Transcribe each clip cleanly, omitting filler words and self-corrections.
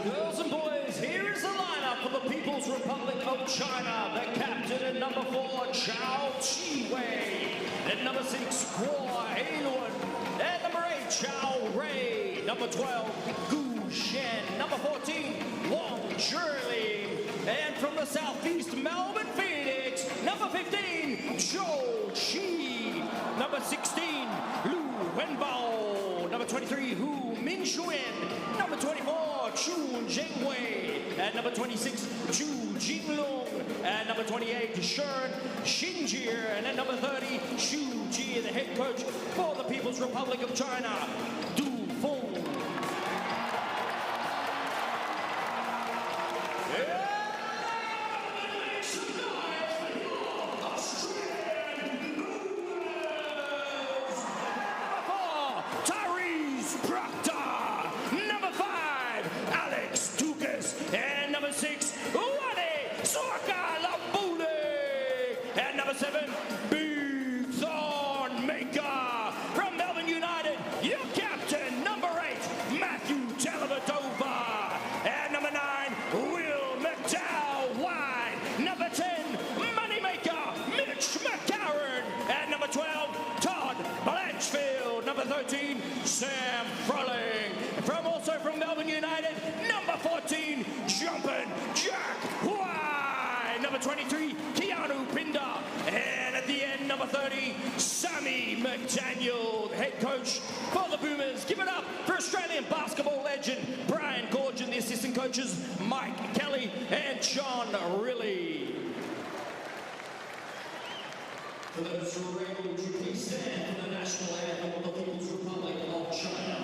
Girls and boys, here is the lineup for the People's Republic of China. The captain at number 4, Chao Chi-wei. At number 6, Guo Heilun. At number 8, Chao Rei. Number 12, Gu Shen. Number 14, Wang Zhili. And from the southeast, Melbourne Phoenix. Number 15, Zhou Qi. Number 16, Lu Wenbao. Number 23, Hu Minxuan. Number 24, Chun Zhengwei. At number 26, Zhu Jinglong. At number 28, Shern Xinjie. And at number 30, Xu Ji, the head coach for the People's Republic of China, Du Feng. Sam Froling. From Melbourne United, number 14, Jumpin' Jack Huai. Number 23, Keanu Pinder. And at the end, number 30, Sammy McDaniel, the head coach for the Boomers. Give it up for Australian basketball legend Brian Gorgon, the assistant coaches Mike Kelly and John Riley. For those who are able to please stand for the national anthem of the People's Republic of China.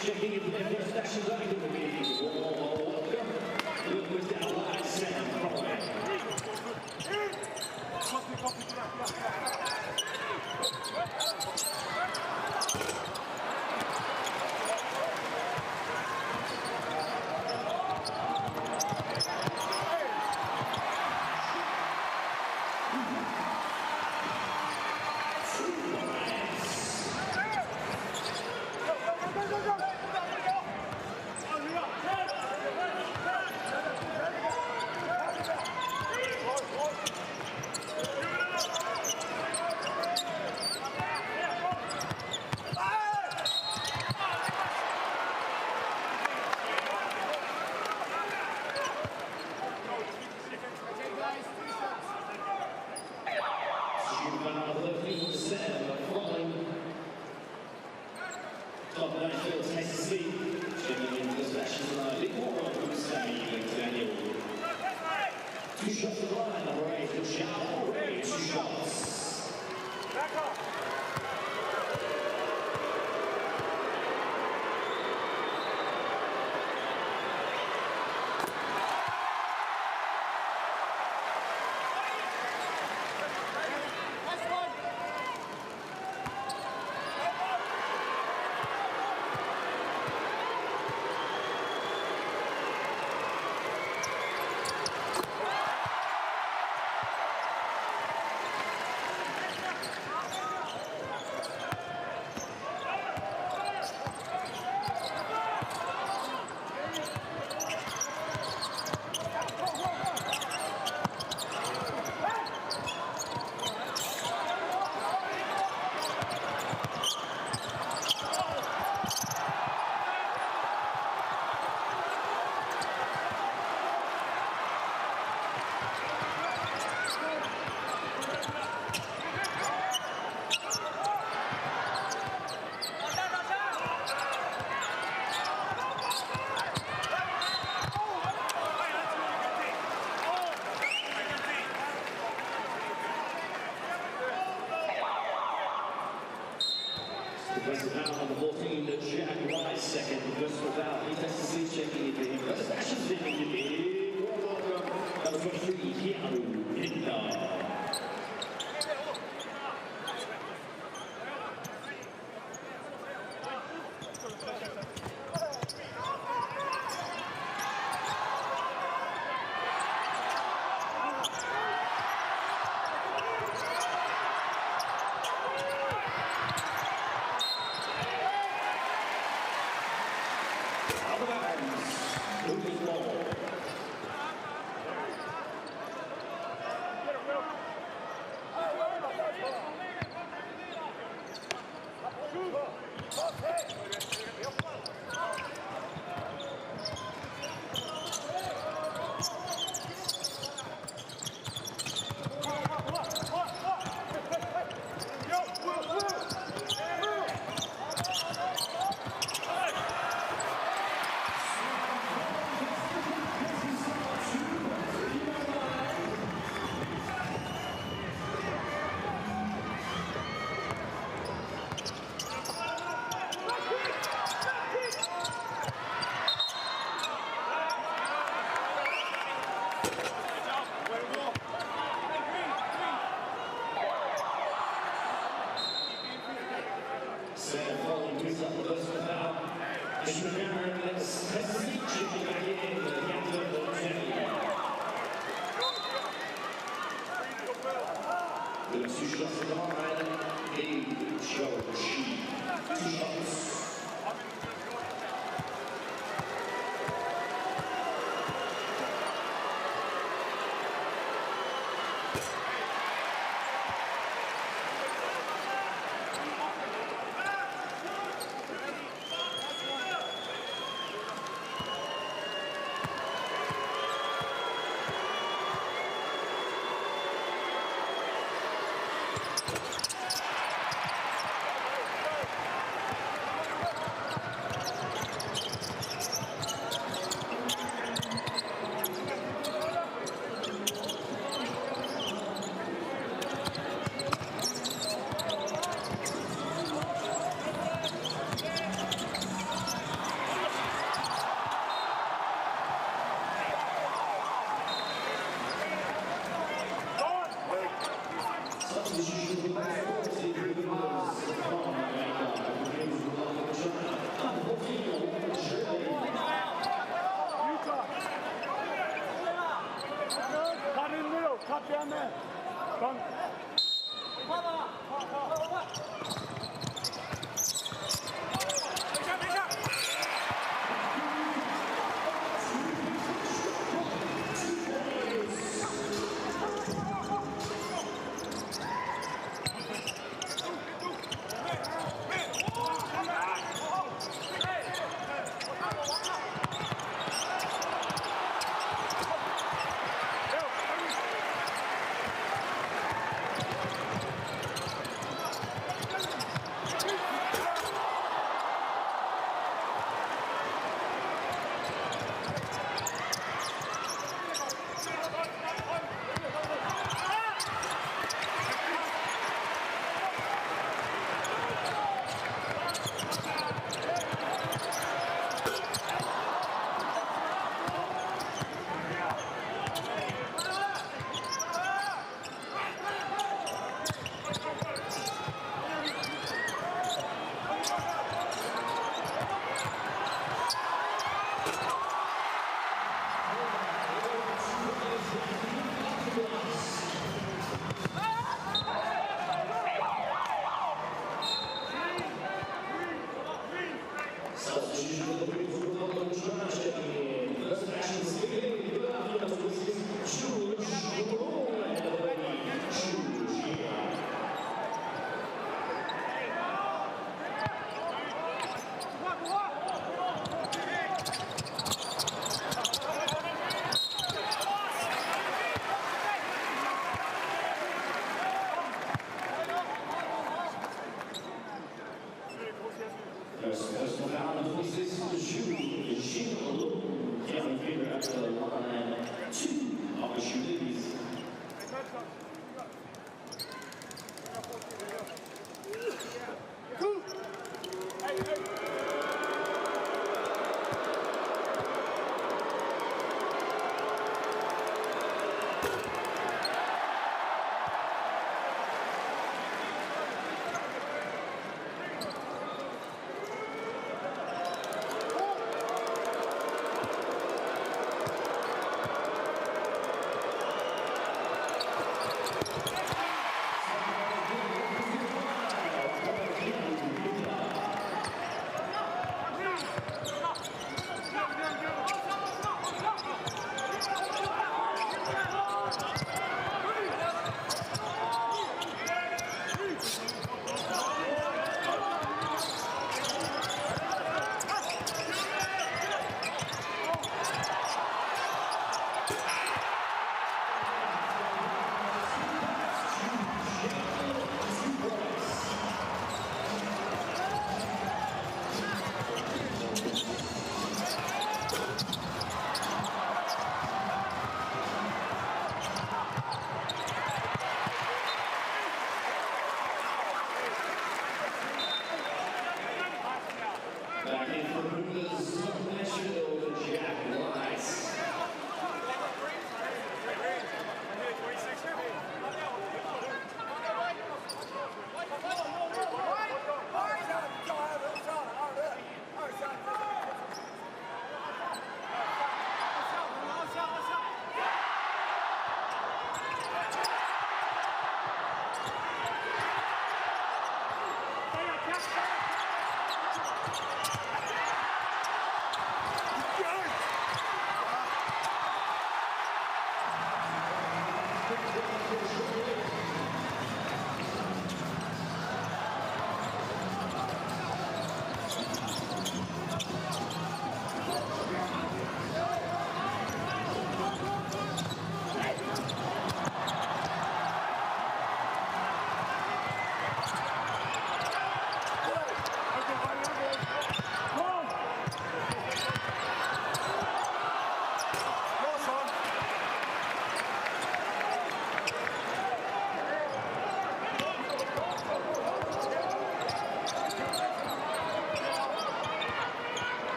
Checking in the first action of the meeting. Welcome. Look with the AUS second program. Two shots to the line, number 8, good shot, already 2 shots. Back off. First foul on the 14, Jack Rice, second. First foul, he tests the seat, checking it in. First action's in the welcome. Number 23, Keanu Hinda.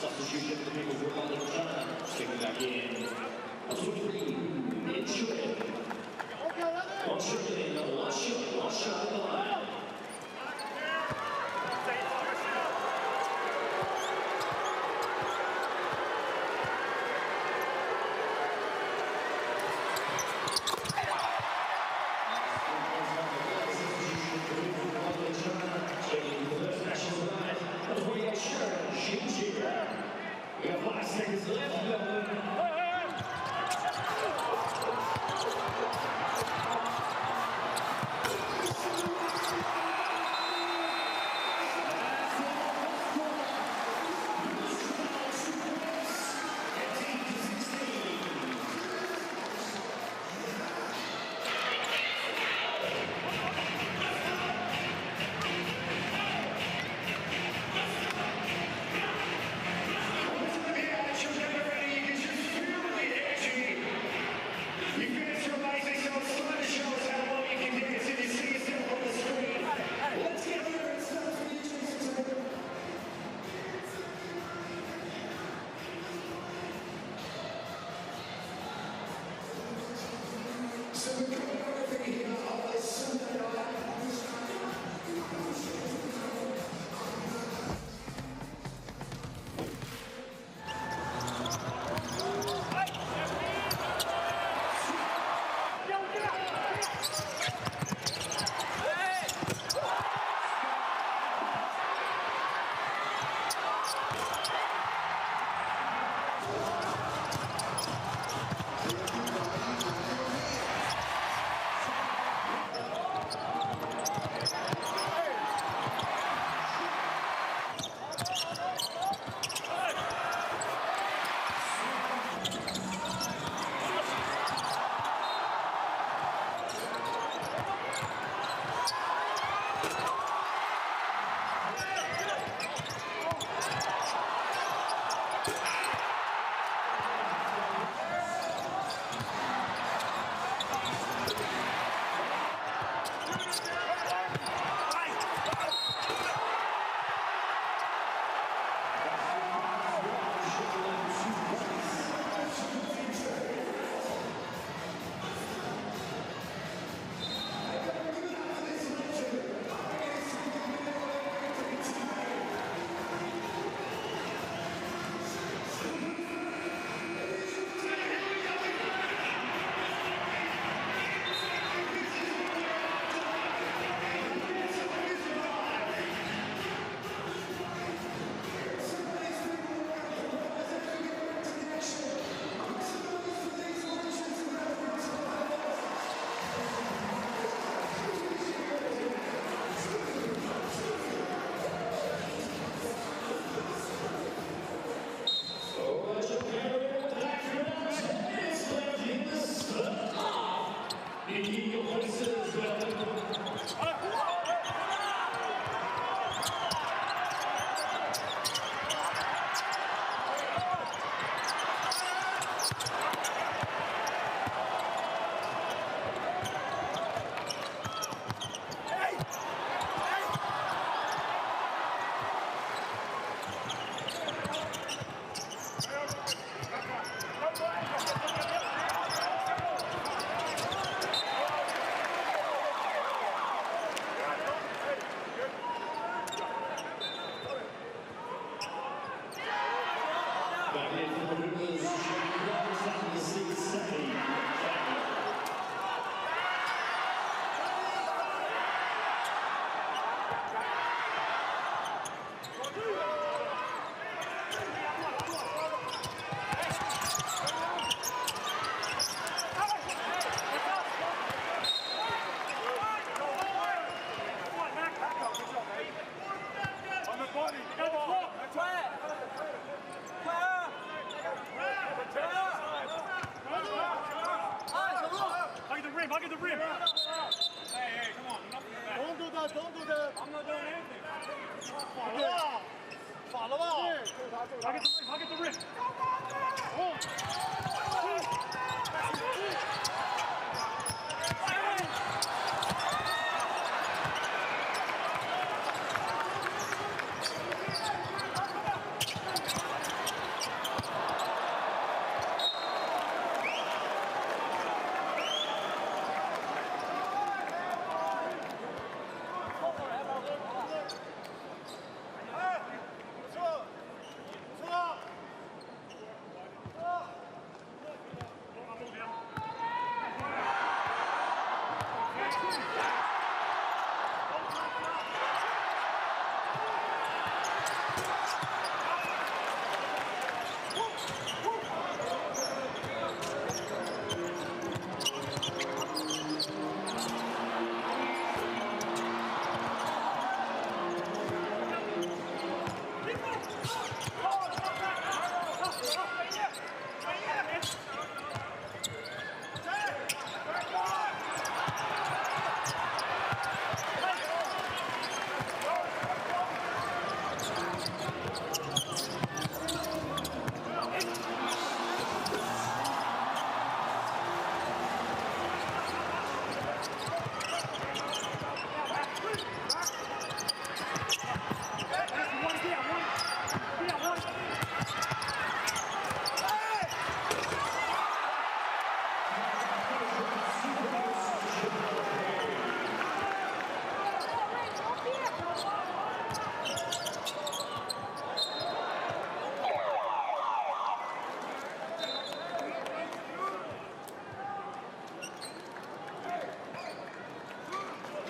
Substitution for the People's Republic of China. Stepping back in. One shot in, one shot at the line. We have 5 seconds left.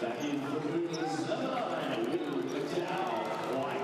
Back in for movers number 9, Will White.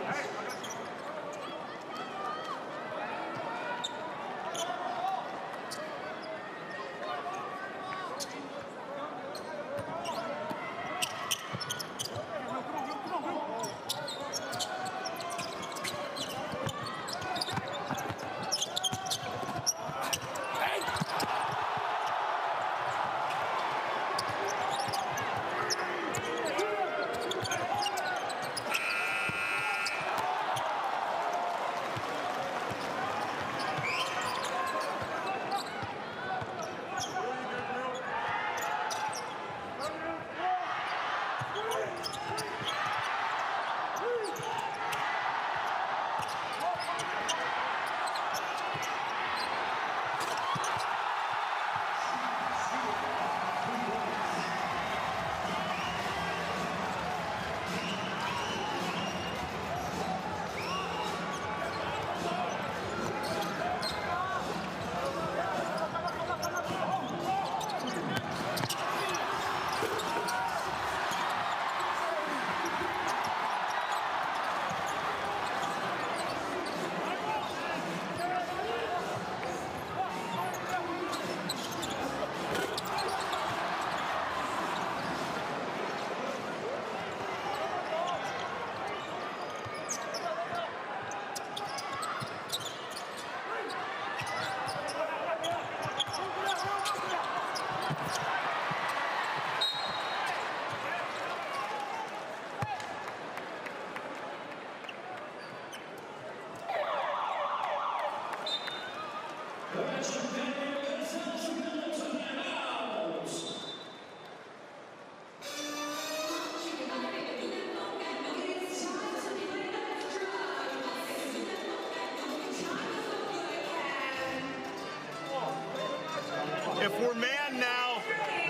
If we're man now,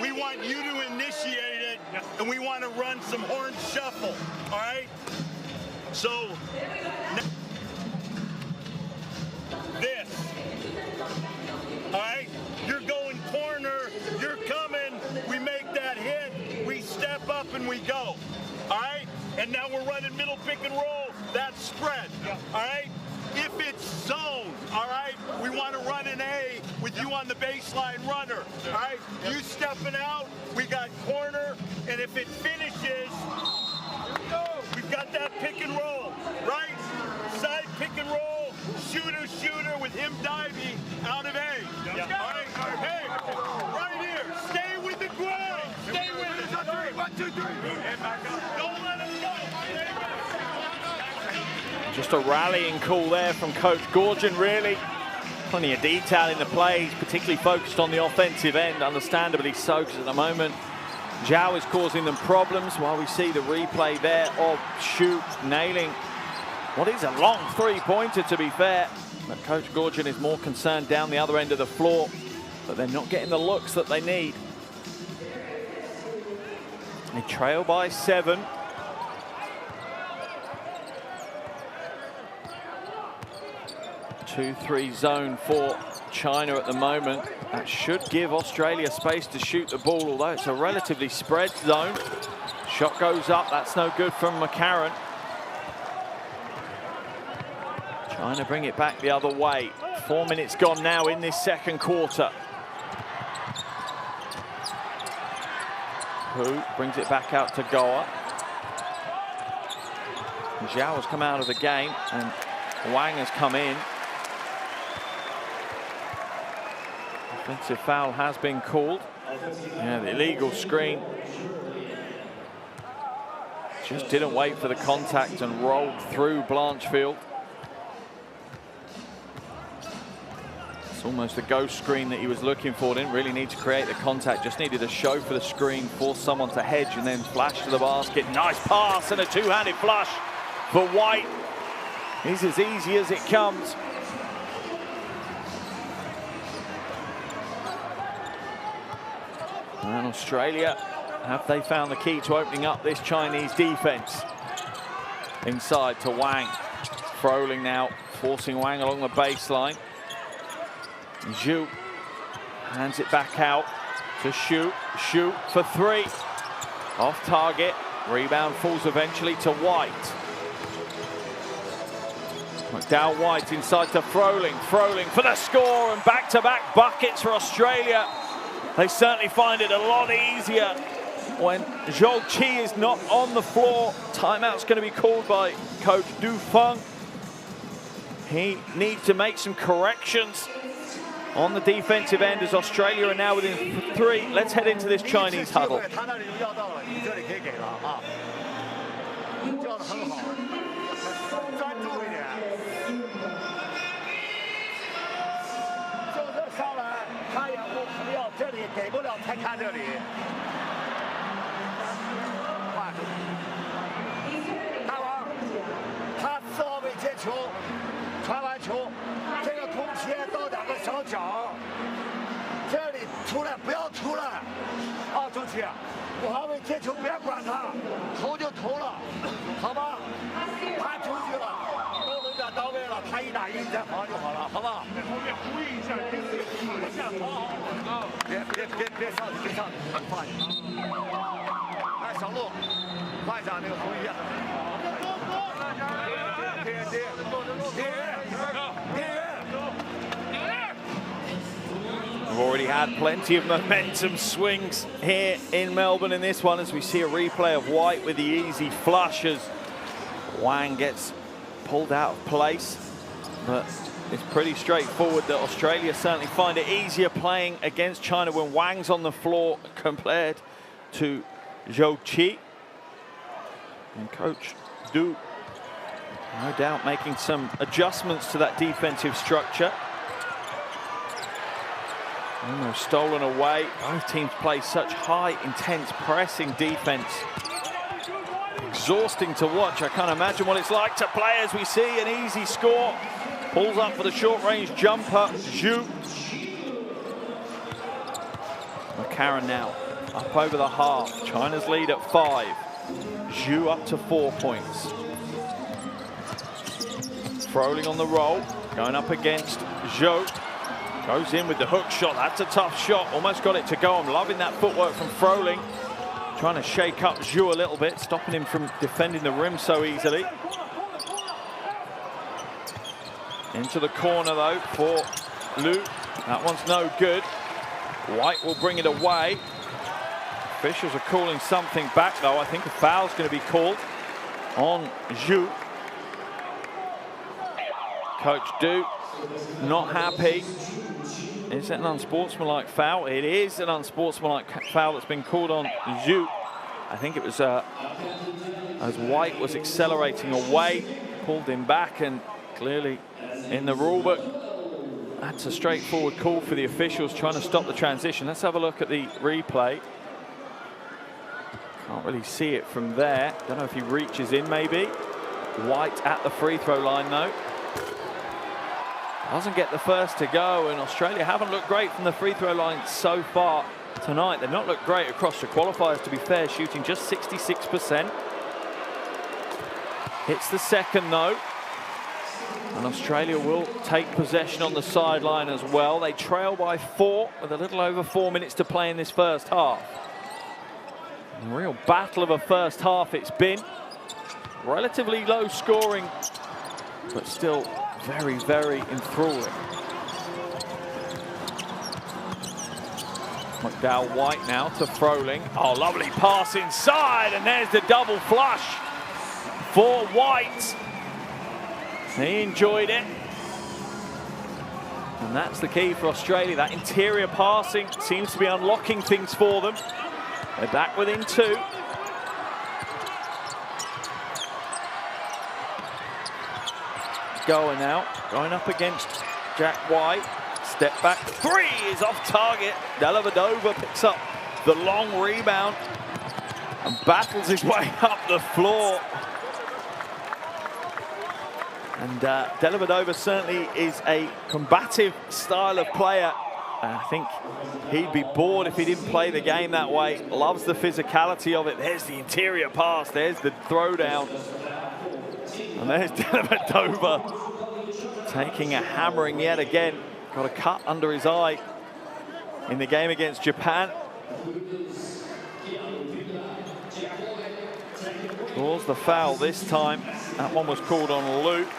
we want you to initiate it, and we want to run some horn shuffle, all right? So, this, all right? You're going corner, you're coming, we make that hit, we step up and we go, all right? And now we're running middle pick and roll, that's spread, all right? If it's zone, all right, we want to run an A with you on the baseline runner, all right? You stepping out, we got corner, and if it finishes, we've got that pick and roll, right? Side pick and roll, shooter, shooter with him diving out of A. All right, hey, right here, stay with the grind, stay with it. 1, 2, 3. Don't let him go. Just a rallying call there from Coach Gorgon, really. Plenty of detail in the plays, particularly focused on the offensive end, understandably so, because at the moment, Zhao is causing them problems while we see the replay there of Shoot nailing what is a long three-pointer, to be fair. But Coach Gorgon is more concerned down the other end of the floor, but they're not getting the looks that they need. They trail by 7. 2-3 zone for China at the moment. That should give Australia space to shoot the ball, although it's a relatively spread zone. Shot goes up, that's no good from McCarron. China bring it back the other way. 4 minutes gone now in this second quarter. Hu brings it back out to Goa. Zhao has come out of the game and Wang has come in. Offensive foul has been called. Yeah, the illegal screen. Just didn't wait for the contact and rolled through Blanchfield. It's almost a ghost screen that he was looking for. Didn't really need to create the contact, just needed a show for the screen, force someone to hedge and then flash to the basket. Nice pass and a two-handed flush for White. It's as easy as it comes. And Australia, have they found the key to opening up this Chinese defense? Inside to Wang. Froling now, forcing Wang along the baseline. Zhu hands it back out to Shoot. Shoot for 3. Off target. Rebound falls eventually to White. McDowell White inside to Froling. Froling for the score and back-to-back buckets for Australia. They certainly find it a lot easier when Zhou Qi is not on the floor. Timeout's going to be called by Coach Du Feng. He needs to make some corrections on the defensive end as Australia are now within 3. Let's head into this Chinese huddle. We've already had plenty of momentum swings here in Melbourne in this one as we see a replay of White with the easy flush as Wang gets pulled out of place. But it's pretty straightforward that Australia certainly find it easier playing against China when Wang's on the floor compared to Zhou Qi. And Coach Du, no doubt, making some adjustments to that defensive structure. Almost stolen away. Both teams play such high, intense pressing defense. Exhausting to watch. I can't imagine what it's like to play as we see an easy score. Pulls up for the short-range jumper, Zhu. McCarron now up over the half. China's lead at 5. Zhu up to 4 points. Froling on the roll, going up against Zhou. Goes in with the hook shot. That's a tough shot. Almost got it to go. I'm loving that footwork from Froling. Trying to shake up Zhu a little bit, stopping him from defending the rim so easily. Into the corner though for Liu. That one's no good. White will bring it away. Officials are calling something back though. I think a foul's going to be called on Zhu. Coach Du not happy. Is it an unsportsmanlike foul? It is an unsportsmanlike foul that's been called on Zhu. I think it was as White was accelerating away, pulled him back, and clearly in the rule book, that's a straightforward call for the officials trying to stop the transition. Let's have a look at the replay. Can't really see it from there. Don't know if he reaches in maybe. White at the free throw line though. Doesn't get the first to go, and Australia haven't looked great from the free throw line so far tonight. They've not looked great across the qualifiers, to be fair, shooting just 66%. Hits the second though, and Australia will take possession on the sideline as well. They trail by 4 with a little over 4 minutes to play in this first half. A real battle of a first half it's been. Relatively low scoring, but still very, very enthralling. McDowell White now to Froling. Oh, lovely pass inside, and there's the double flush for White. He enjoyed it. And that's the key for Australia. That interior passing seems to be unlocking things for them. They're back within 2. Going now, going up against Jack White. Step back 3 is off target. Dellavedova picks up the long rebound and battles his way up the floor. And Dellavedova certainly is a combative style of player. I think he'd be bored if he didn't play the game that way. Loves the physicality of it. There's the interior pass. There's the throwdown. And there's Dellavedova taking a hammering yet again. Got a cut under his eye in the game against Japan. Draws the foul this time. That one was called on Luke.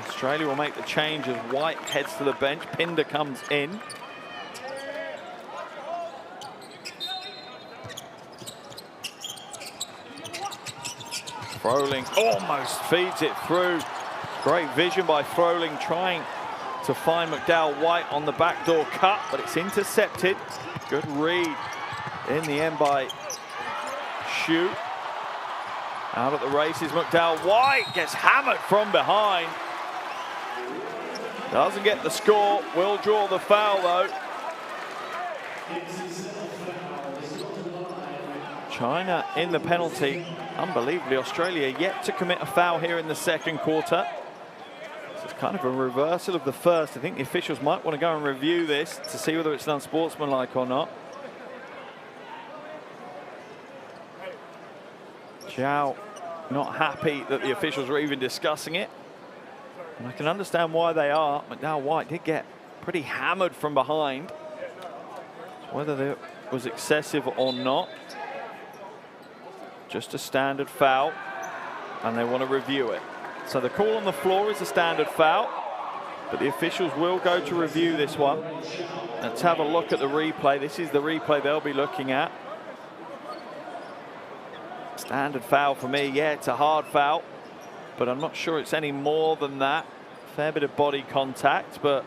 Australia will make the change as White heads to the bench. Pinder comes in. Froling almost feeds it through. Great vision by Froling, trying to find McDowell White on the backdoor cut, but it's intercepted. Good read in the end by Shoot. Out at the races, McDowell White gets hammered from behind. Doesn't get the score, will draw the foul though. China in the penalty. Unbelievably, Australia yet to commit a foul here in the second quarter. This is kind of a reversal of the first. I think the officials might want to go and review this to see whether it's unsportsmanlike or not. Zhao not happy that the officials are even discussing it. And I can understand why they are. McDowell White did get pretty hammered from behind. Whether it was excessive or not. Just a standard foul, and they want to review it. So the call on the floor is a standard foul, but the officials will go to review this one. Let's have a look at the replay. This is the replay they'll be looking at. Standard foul for me. Yeah, it's a hard foul, but I'm not sure it's any more than that. Fair bit of body contact, but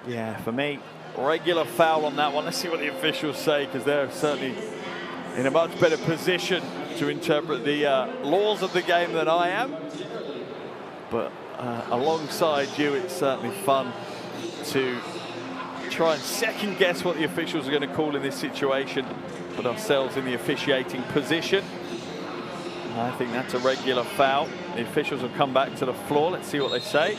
yeah, for me, regular foul on that one. Let's see what the officials say, because they're certainly in a much better position to interpret the laws of the game than I am. But alongside you, it's certainly fun to try and second guess what the officials are going to call in this situation, put ourselves in the officiating position. And I think that's a regular foul. The officials will come back to the floor. Let's see what they say.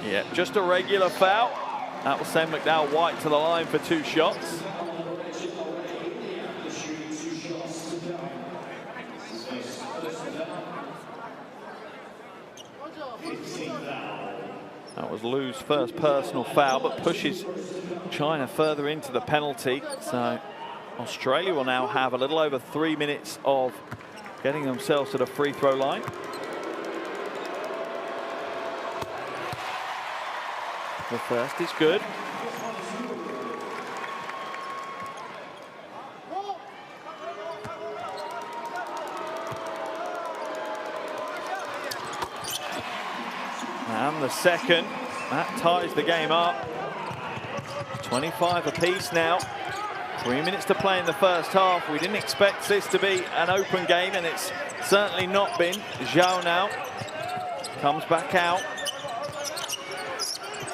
Yeah, just a regular foul. That will send McDowell White to the line for 2 shots. That was Lu's first personal foul, but pushes China further into the penalty. So Australia will now have a little over 3 minutes of getting themselves to the free throw line. The first is good. And the second, that ties the game up. 25 apiece now. 3 minutes to play in the first half. We didn't expect this to be an open game, and it's certainly not been. Zhao now comes back out.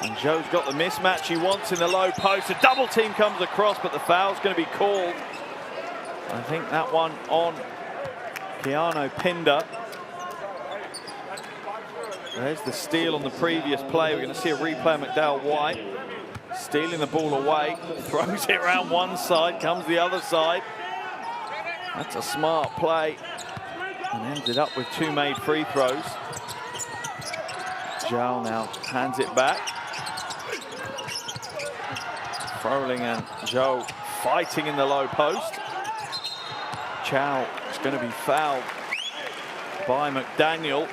And Zhou's got the mismatch he wants in the low post. A double team comes across, but the foul's going to be called. I think that one on Keanu Pinder. There's the steal on the previous play. We're going to see a replay of McDowell White stealing the ball away, throws it around one side, comes the other side. That's a smart play, and ended up with 2 made free throws. Zhao now hands it back. Froling and Zhou fighting in the low post. Chow is going to be fouled by McDaniel.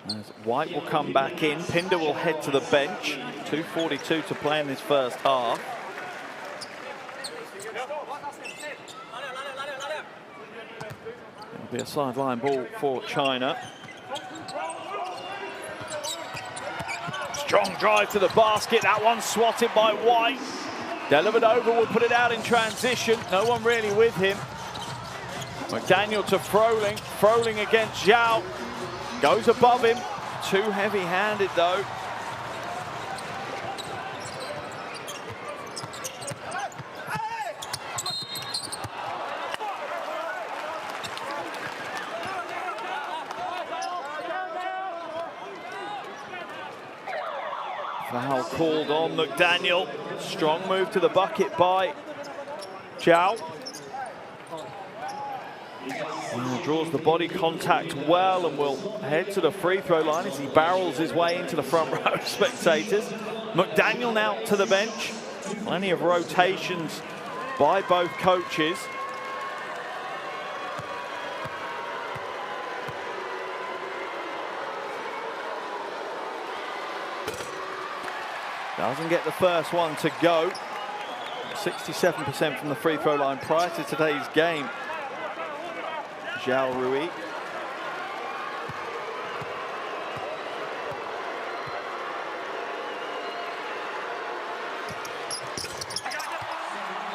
As White will come back in, Pinder will head to the bench. 2:42 to play in this first half. It'll be a sideline ball for China. Strong drive to the basket. That one swatted by White. Delivered over, will put it out in transition. No one really with him. McDaniel to Froling. Froling against Zhao. Goes above him. Too heavy-handed though. Foul called on McDaniel. Strong move to the bucket by Zhao. draws the body contact well and will head to the free throw line as he barrels his way into the front row of spectators. McDaniel now to the bench. Plenty of rotations by both coaches. Doesn't get the first one to go. 67% from the free throw line prior to today's game. Zhao Rui.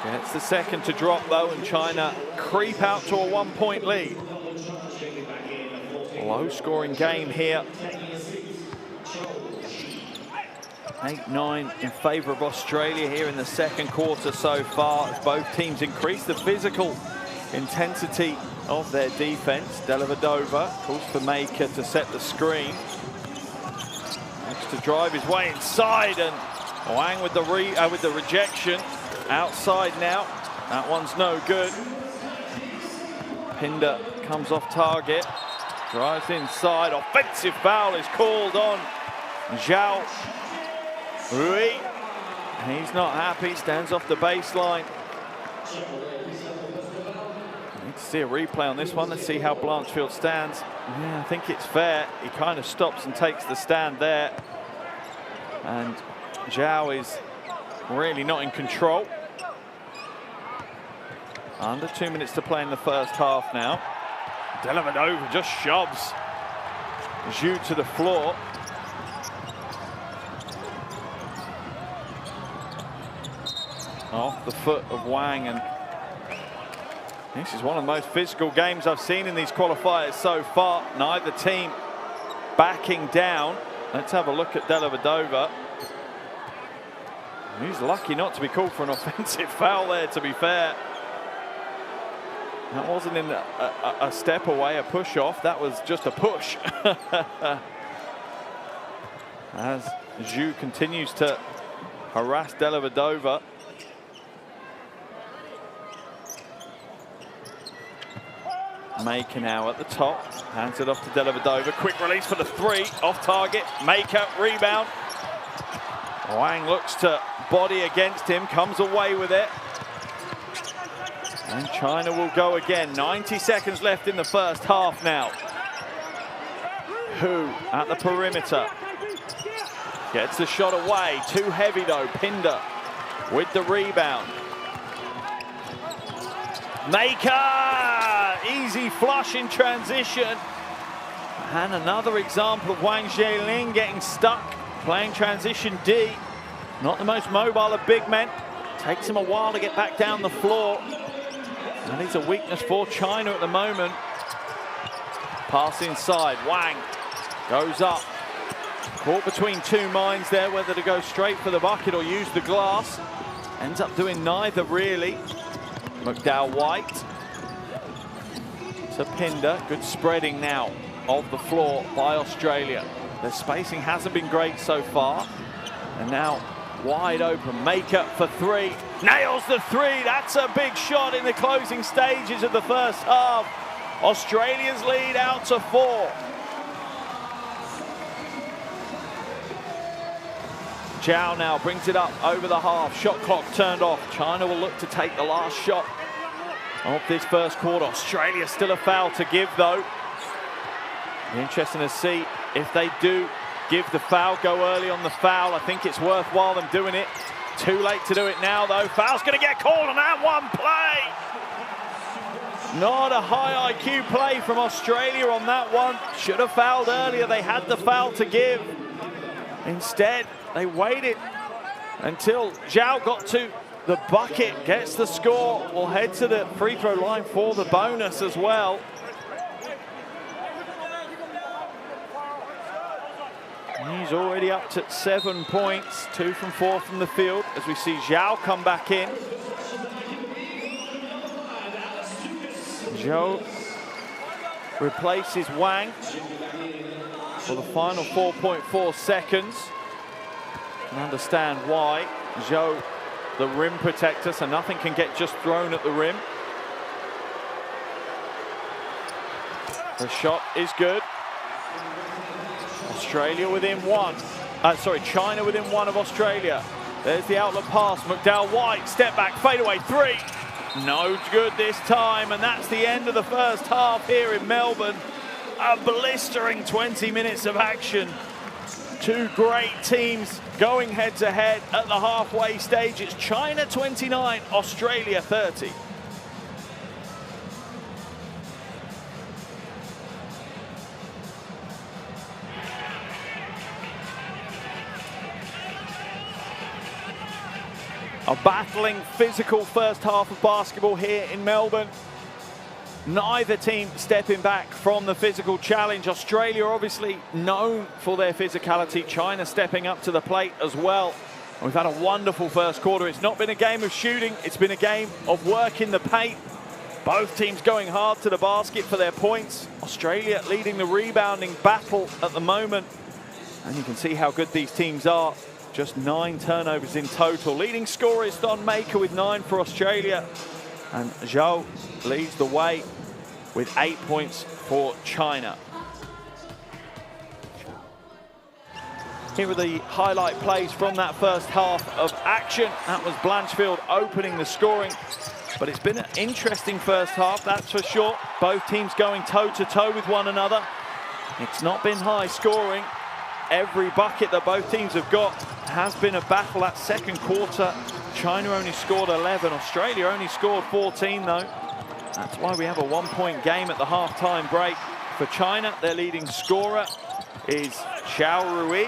Gets the second to drop though, and China creep out to a 1-point lead. Low scoring game here. 8-9 in favour of Australia here in the second quarter so far, as both teams increase the physical intensity of their defence. Dellavedova calls for Maker to set the screen. Looks to drive his way inside, and Wang with the rejection. Outside now. That one's no good. Pinder comes off target. Drives inside. Offensive foul is called on Zhao Rui. He's not happy. Stands off the baseline. Need to see a replay on this one. Let's see how Blanchfield stands. Yeah, I think it's fair. He kind of stops and takes the stand there. And Zhao is really not in control. Under 2 minutes to play in the first half now. Dellavedova just shoves Zhu to the floor. Off the foot of Wang, and this is one of the most physical games I've seen in these qualifiers so far. Neither team backing down. Let's have a look at Dellavedova. He's lucky not to be called for an offensive foul there, to be fair. That wasn't in a step away, a push off. That was just a push. As Zhu continues to harass Dellavedova. Maker now at the top. Hands it off to Dellavedova. Quick release for the three. Off target. Maker, rebound. Wang looks to body against him. Comes away with it. And China will go again. 90 seconds left in the first half now. Hu at the perimeter. Gets the shot away. Too heavy though. Pinder with the rebound. Maker! Easy flush in transition. And another example of Wang Zheling getting stuck. Playing transition D. Not the most mobile of big men. Takes him a while to get back down the floor. That is a weakness for China at the moment. Pass inside. Wang goes up. Caught between two minds there, whether to go straight for the bucket or use the glass. Ends up doing neither, really. McDowell White to Pinder. Good spreading now of the floor by Australia. Their spacing hasn't been great so far. And now wide open. Maker for three. Nails the three. That's a big shot in the closing stages of the first half. Australia's lead out to 4. Zhao now brings it up over the half. Shot clock turned off. China will look to take the last shot of this first quarter. Australia still a foul to give though. Interesting to see if they do give the foul, go early on the foul. I think it's worthwhile them doing it. Too late to do it now though. Foul's going to get called on that one play. Not a high IQ play from Australia on that one. Should have fouled earlier. They had the foul to give. Instead, they waited until Zhao got to the bucket, gets the score. Will head to the free throw line for the bonus as well. He's already up to 7 points, 2 from 4 from the field, as we see Zhao come back in. Zhao replaces Wang for the final 4.4 seconds. And understand why. Zhao, the rim protector, so nothing can get just thrown at the rim. The shot is good. Australia within one. China within one of Australia. There's the outlet pass. McDowell White, step back, fadeaway three. No good this time, and that's the end of the first half here in Melbourne. A blistering 20 minutes of action. Two great teams going head to head at the halfway stage. It's China 29, Australia 30. A battling, physical first half of basketball here in Melbourne. Neither team stepping back from the physical challenge. Australia obviously known for their physicality. China stepping up to the plate as well. We've had a wonderful first quarter. It's not been a game of shooting. It's been a game of work in the paint. Both teams going hard to the basket for their points. Australia leading the rebounding battle at the moment. And you can see how good these teams are. Just 9 turnovers in total. Leading scorer is Don Maker with 9 for Australia. And Zhao leads the way with 8 points for China. Here are the highlight plays from that first half of action. That was Blanchfield opening the scoring. But it's been an interesting first half, that's for sure. Both teams going toe-to-toe with one another. It's not been high scoring. Every bucket that both teams have got has been a battle. That second quarter, China only scored 11. Australia only scored 14 though. That's why we have a 1-point game at the halftime break. For China, their leading scorer is Xiao Rui.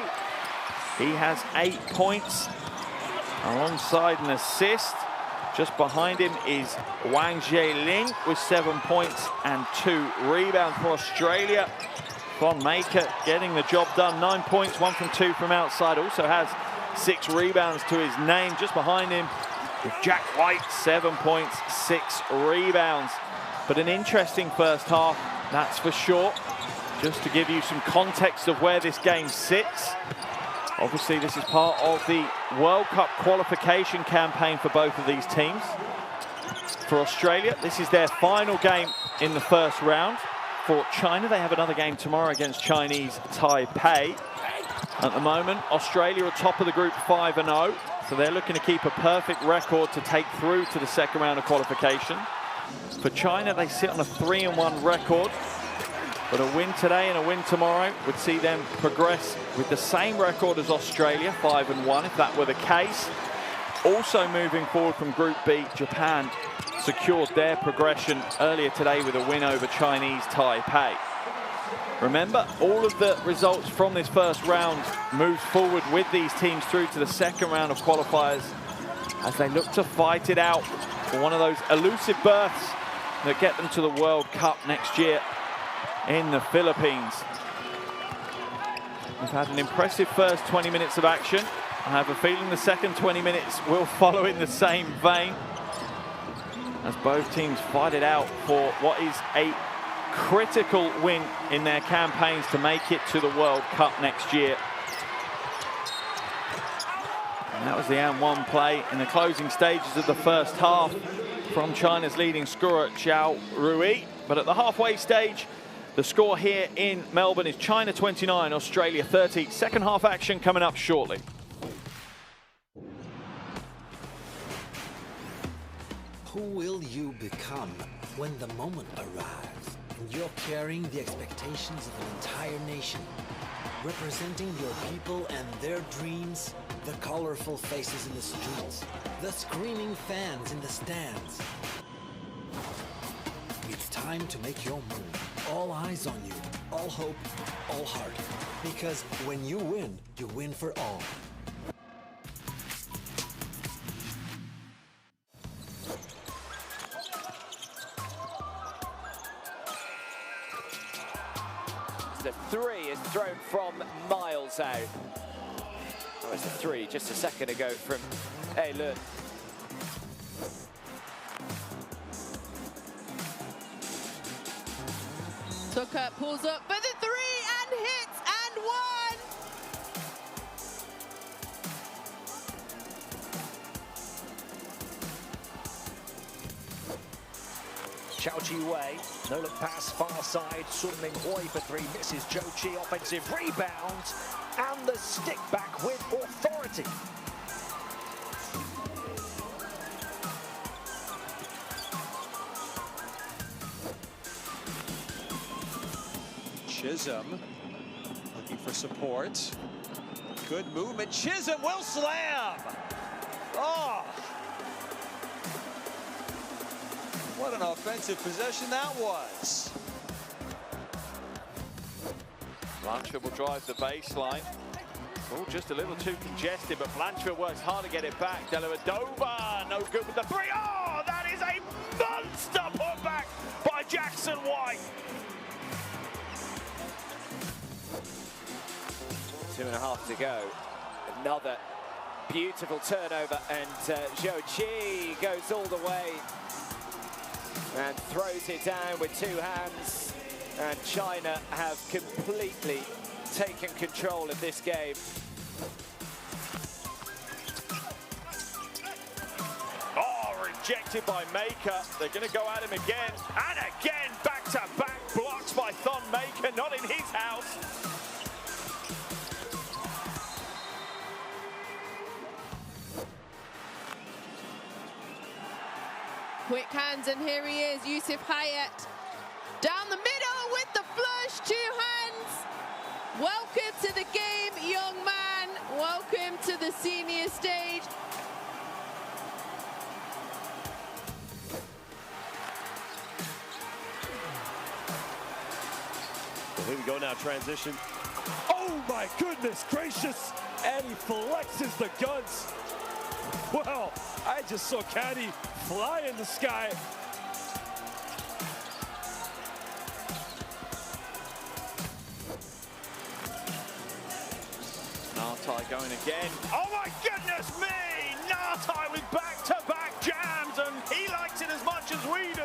He has 8 points alongside an assist. Just behind him is Wang Zheling with 7 points and 2 rebounds for Australia. Von Maker getting the job done. 9 points, 1 from 2 from outside. Also has 6 rebounds to his name. Just behind him with Jack White, 7 points, 6 rebounds. But an interesting first half, that's for sure. Just to give you some context of where this game sits. Obviously, this is part of the World Cup qualification campaign for both of these teams. For Australia, this is their final game in the first round. For China, they have another game tomorrow against Chinese Taipei. At the moment, Australia are top of the group 5-0, so they're looking to keep a perfect record to take through to the second round of qualification. For China, they sit on a 3-1 record, but a win today and a win tomorrow would see them progress with the same record as Australia, 5-1, if that were the case. Also moving forward from Group B, Japan secured their progression earlier today with a win over Chinese Taipei. Remember, all of the results from this first round moves forward with these teams through to the second round of qualifiers as they look to fight it out for one of those elusive berths that get them to the World Cup next year in the Philippines. We've had an impressive first 20 minutes of action. I have a feeling the second 20 minutes will follow in the same vein as both teams fight it out for what is a critical win in their campaigns to make it to the World Cup next year. And that was the and-one play in the closing stages of the first half from China's leading scorer, Xiao Rui. But at the halfway stage, the score here in Melbourne is China 29, Australia 30. Second half action coming up shortly. Who will you become when the moment arrives and you're carrying the expectations of an entire nation, representing your people and their dreams, the colorful faces in the streets, the screaming fans in the stands? It's time to make your move. All eyes on you, all hope, all heart. Because when you win for all. The three is thrown from miles out. That was the three just a second ago from Lun. Tucker pulls up for the three and hits and one. Chao Chi-wei, no look pass, far side, Sun Ming Hui for three, misses Zhou Qi, offensive rebound, and the stick back with authority. Chisholm looking for support. Good movement. Chisholm will slam. Oh, what an offensive possession that was. Blanchard will drive the baseline. Oh, just a little too congested, but Blanchard works hard to get it back. Dellavedova, no good with the three. Oh, that is a monster putback by Jackson White. 2.5 to go. Another beautiful turnover, and Zhou Qi goes all the way and throws it down with two hands. And China have completely taken control of this game. Oh, rejected by Maker. They're going to go at him again. And again, back-to-back blocks by Thon Maker, not in his house. Quick hands, and here he is, Yusuf Hayat. Down the middle with the flush, two hands. Welcome to the game, young man. Welcome to the senior stage. Well, here we go now, transition. Oh my goodness gracious! And he flexes the guns. Well, I just saw Caddy fly in the sky. Nartai going again. Oh my goodness me! Nartai with back-to-back jams, and he likes it as much as we do.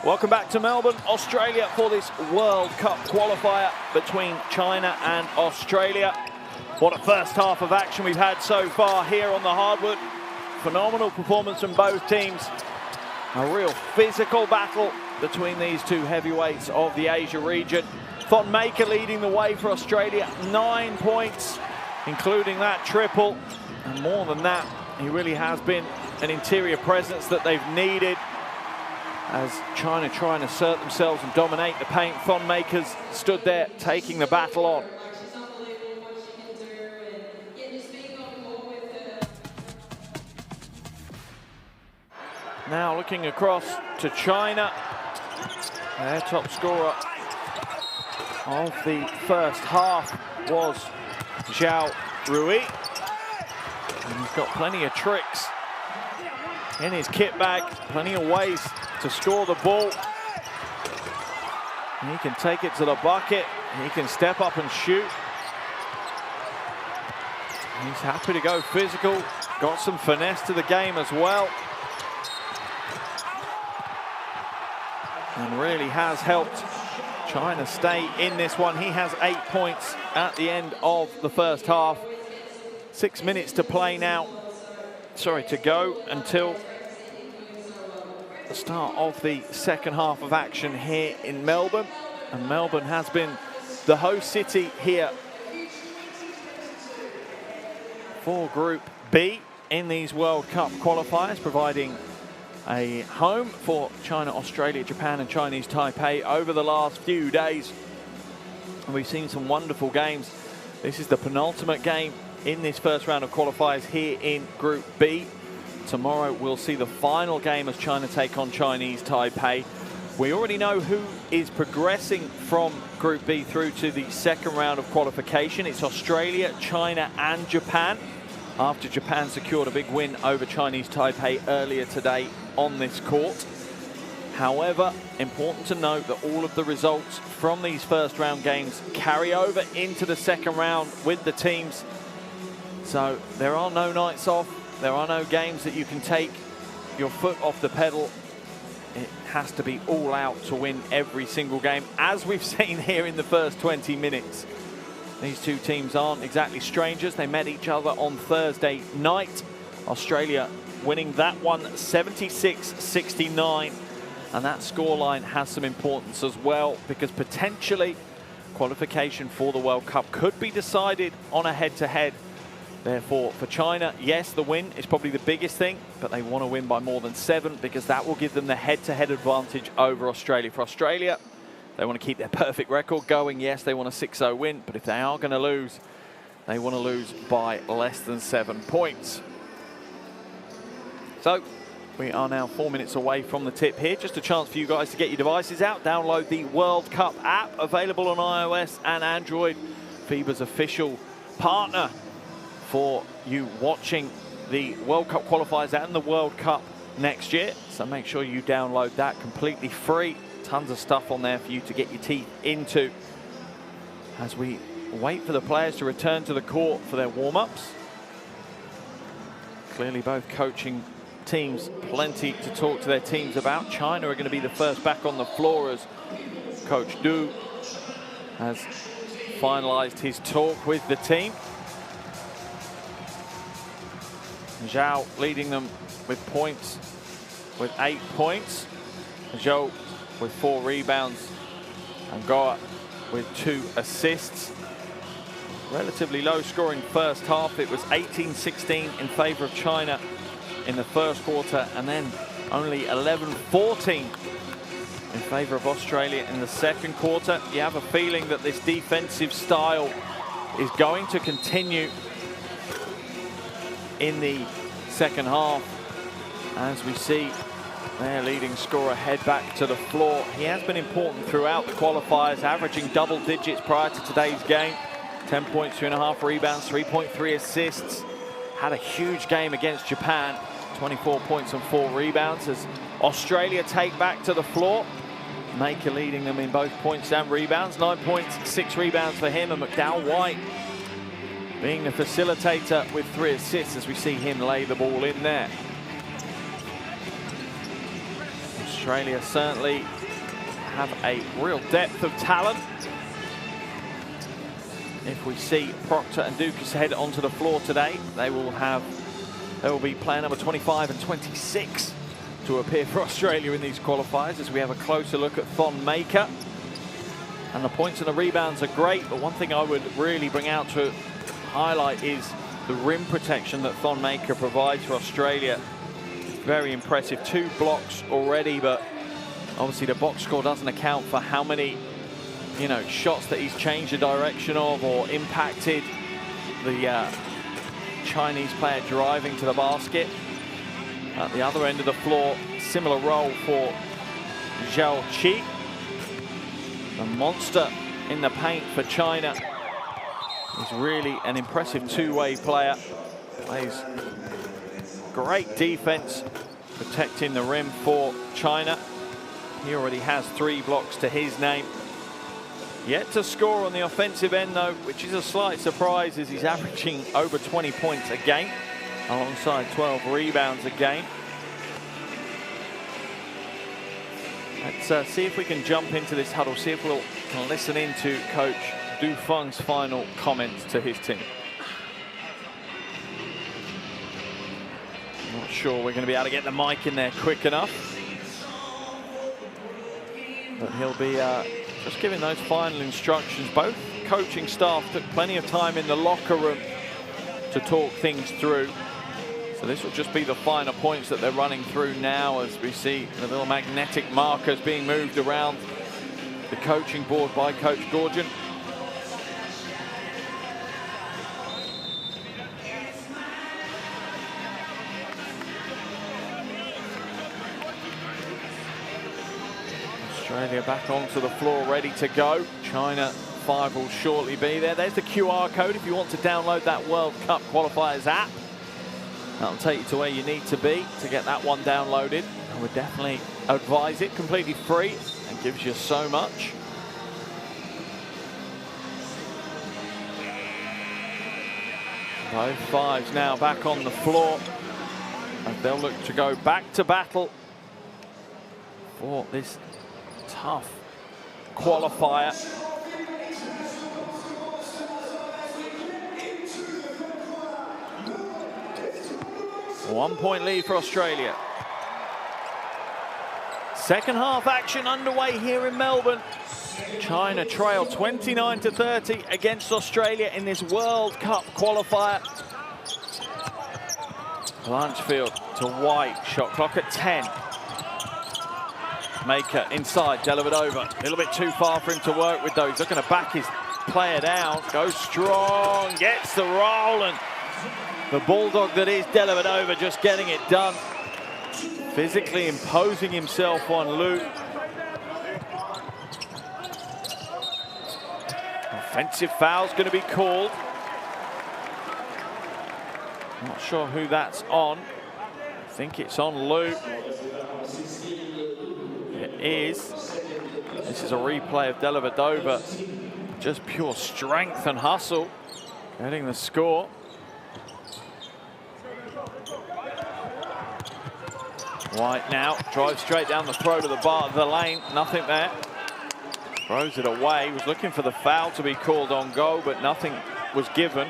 Welcome back to Melbourne, Australia, for this World Cup qualifier between China and Australia. What a first half of action we've had so far here on the hardwood. Phenomenal performance from both teams. A real physical battle between these two heavyweights of the Asia region. Thon Maker leading the way for Australia, 9 points, including that triple. And more than that, he really has been an interior presence that they've needed as China try and assert themselves and dominate the paint. Thon Maker's stood there taking the battle on. Now looking across to China, their top scorer of the first half was Zhao Rui. And he's got plenty of tricks in his kit bag, plenty of ways to score the ball. He can take it to the bucket. He can step up and shoot. He's happy to go physical. Got some finesse to the game as well. And really has helped China stay in this one. He has 8 points at the end of the first half. 6 minutes to play now. Sorry, to go until the start of the second half of action here in Melbourne. And Melbourne has been the host city here for Group B in these World Cup qualifiers, providing a home for China, Australia, Japan and Chinese Taipei over the last few days. And we've seen some wonderful games. This is the penultimate game in this first round of qualifiers here in Group B. tomorrow we'll see the final game as China take on Chinese Taipei. We already know who is progressing from Group B through to the second round of qualification. It's Australia, China and Japan, after Japan secured a big win over Chinese Taipei earlier today on this court. However, important to note that all of the results from these first round games carry over into the second round with the teams. So there are no nights off. There are no games that you can take your foot off the pedal. It has to be all out to win every single game, as we've seen here in the first 20 minutes. These two teams aren't exactly strangers. They met each other on Thursday night. Australia winning that one 76-69. And that scoreline has some importance as well, because potentially qualification for the World Cup could be decided on a head-to-head. Therefore, for China, yes, the win is probably the biggest thing, but they want to win by more than 7, because that will give them the head-to-head advantage over Australia. For Australia, they want to keep their perfect record going. Yes, they want a 6-0 win, but if they are going to lose, they want to lose by less than 7 points. So we are now 4 minutes away from the tip here. Just a chance for you guys to get your devices out. Download the World Cup app, available on iOS and Android. FIBA's official partner for you watching the World Cup qualifiers and the World Cup next year. So make sure you download that, completely free. Tons of stuff on there for you to get your teeth into as we wait for the players to return to the court for their warm-ups. Clearly both coaching teams plenty to talk to their teams about. China are going to be the first back on the floor as Coach Du has finalized his talk with the team. Zhao leading them with points, with 8 points. Zhou with 4 rebounds, and Goa with 2 assists. Relatively low scoring first half. It was 18-16 in favor of China in the first quarter, and then only 11-14 in favor of Australia in the second quarter. You have a feeling that this defensive style is going to continue in the second half, as we see their leading scorer head back to the floor. He has been important throughout the qualifiers, averaging double digits prior to today's game. 10 points, 2.5 rebounds, 3.3 assists. Had a huge game against Japan, 24 points and 4 rebounds, as Australia take back to the floor. Maker leading them in both points and rebounds, 9 points, 6 rebounds for him, and McDowell White being the facilitator with 3 assists, as we see him lay the ball in there. Australia certainly have a real depth of talent. If we see Proctor and Dukas head onto the floor today, they will be player number 25 and 26 to appear for Australia in these qualifiers, as we have a closer look at Thon Maker. And the points and the rebounds are great, but one thing I would really bring out to highlight is the rim protection that Thon Maker provides for Australia. Very impressive. 2 blocks already, but obviously the box score doesn't account for how many, shots that he's changed the direction of or impacted the Chinese player driving to the basket. At the other end of the floor, similar role for Zhao Qi. The monster in the paint for China. He's really an impressive two-way player. Plays great defense, protecting the rim for China. He already has 3 blocks to his name. Yet to score on the offensive end, though, which is a slight surprise, as he's averaging over 20 points a game, alongside 12 rebounds a game. Let's see if we can jump into this huddle, see if we can listen into Coach Du Feng's final comments to his team. Not sure we're going to be able to get the mic in there quick enough, but he'll be just giving those final instructions. Both coaching staff took plenty of time in the locker room to talk things through. So this will just be the final points that they're running through now, as we see the little magnetic markers being moved around the coaching board by Coach Gorgon. Australia back onto the floor, ready to go. China 5 will shortly be there. There's the QR code if you want to download that World Cup Qualifiers app. That'll take you to where you need to be to get that one downloaded. I would definitely advise it, completely free and gives you so much. Both fives now back on the floor, and they'll look to go back to battle for this tough qualifier. 1 point lead for Australia. Second half action underway here in Melbourne. China trail 29-30 against Australia in this World Cup qualifier. Blanchfield to White, shot clock at 10. Maker inside, Dellavedova. A little bit too far for him to work with though. He's looking to back his player down. Goes strong, gets the roll, and the bulldog that is Dellavedova just getting it done. Physically imposing himself on Liu. Offensive foul's going to be called. Not sure who that's on. I think it's on Liu. It is. This is a replay of Dellavedova. Just pure strength and hustle. Getting the score. White now drives straight down the throat of the lane. Nothing there. Throws it away. Was looking for the foul to be called on goal, but nothing was given.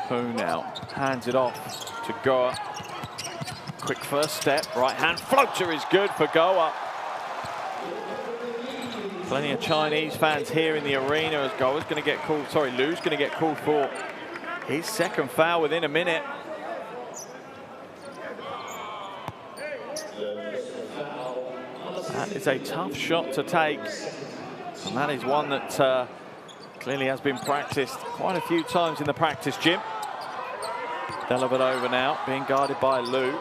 Who now hands it off to Goa. Quick first step. Right hand floater is good for Goa. Plenty of Chinese fans here in the arena as Goa's going to get called. Sorry, Liu's going to get called for his second foul within a minute. That is a tough shot to take, and that is one that clearly has been practiced quite a few times in the practice gym. Dellavedova now being guarded by Liu.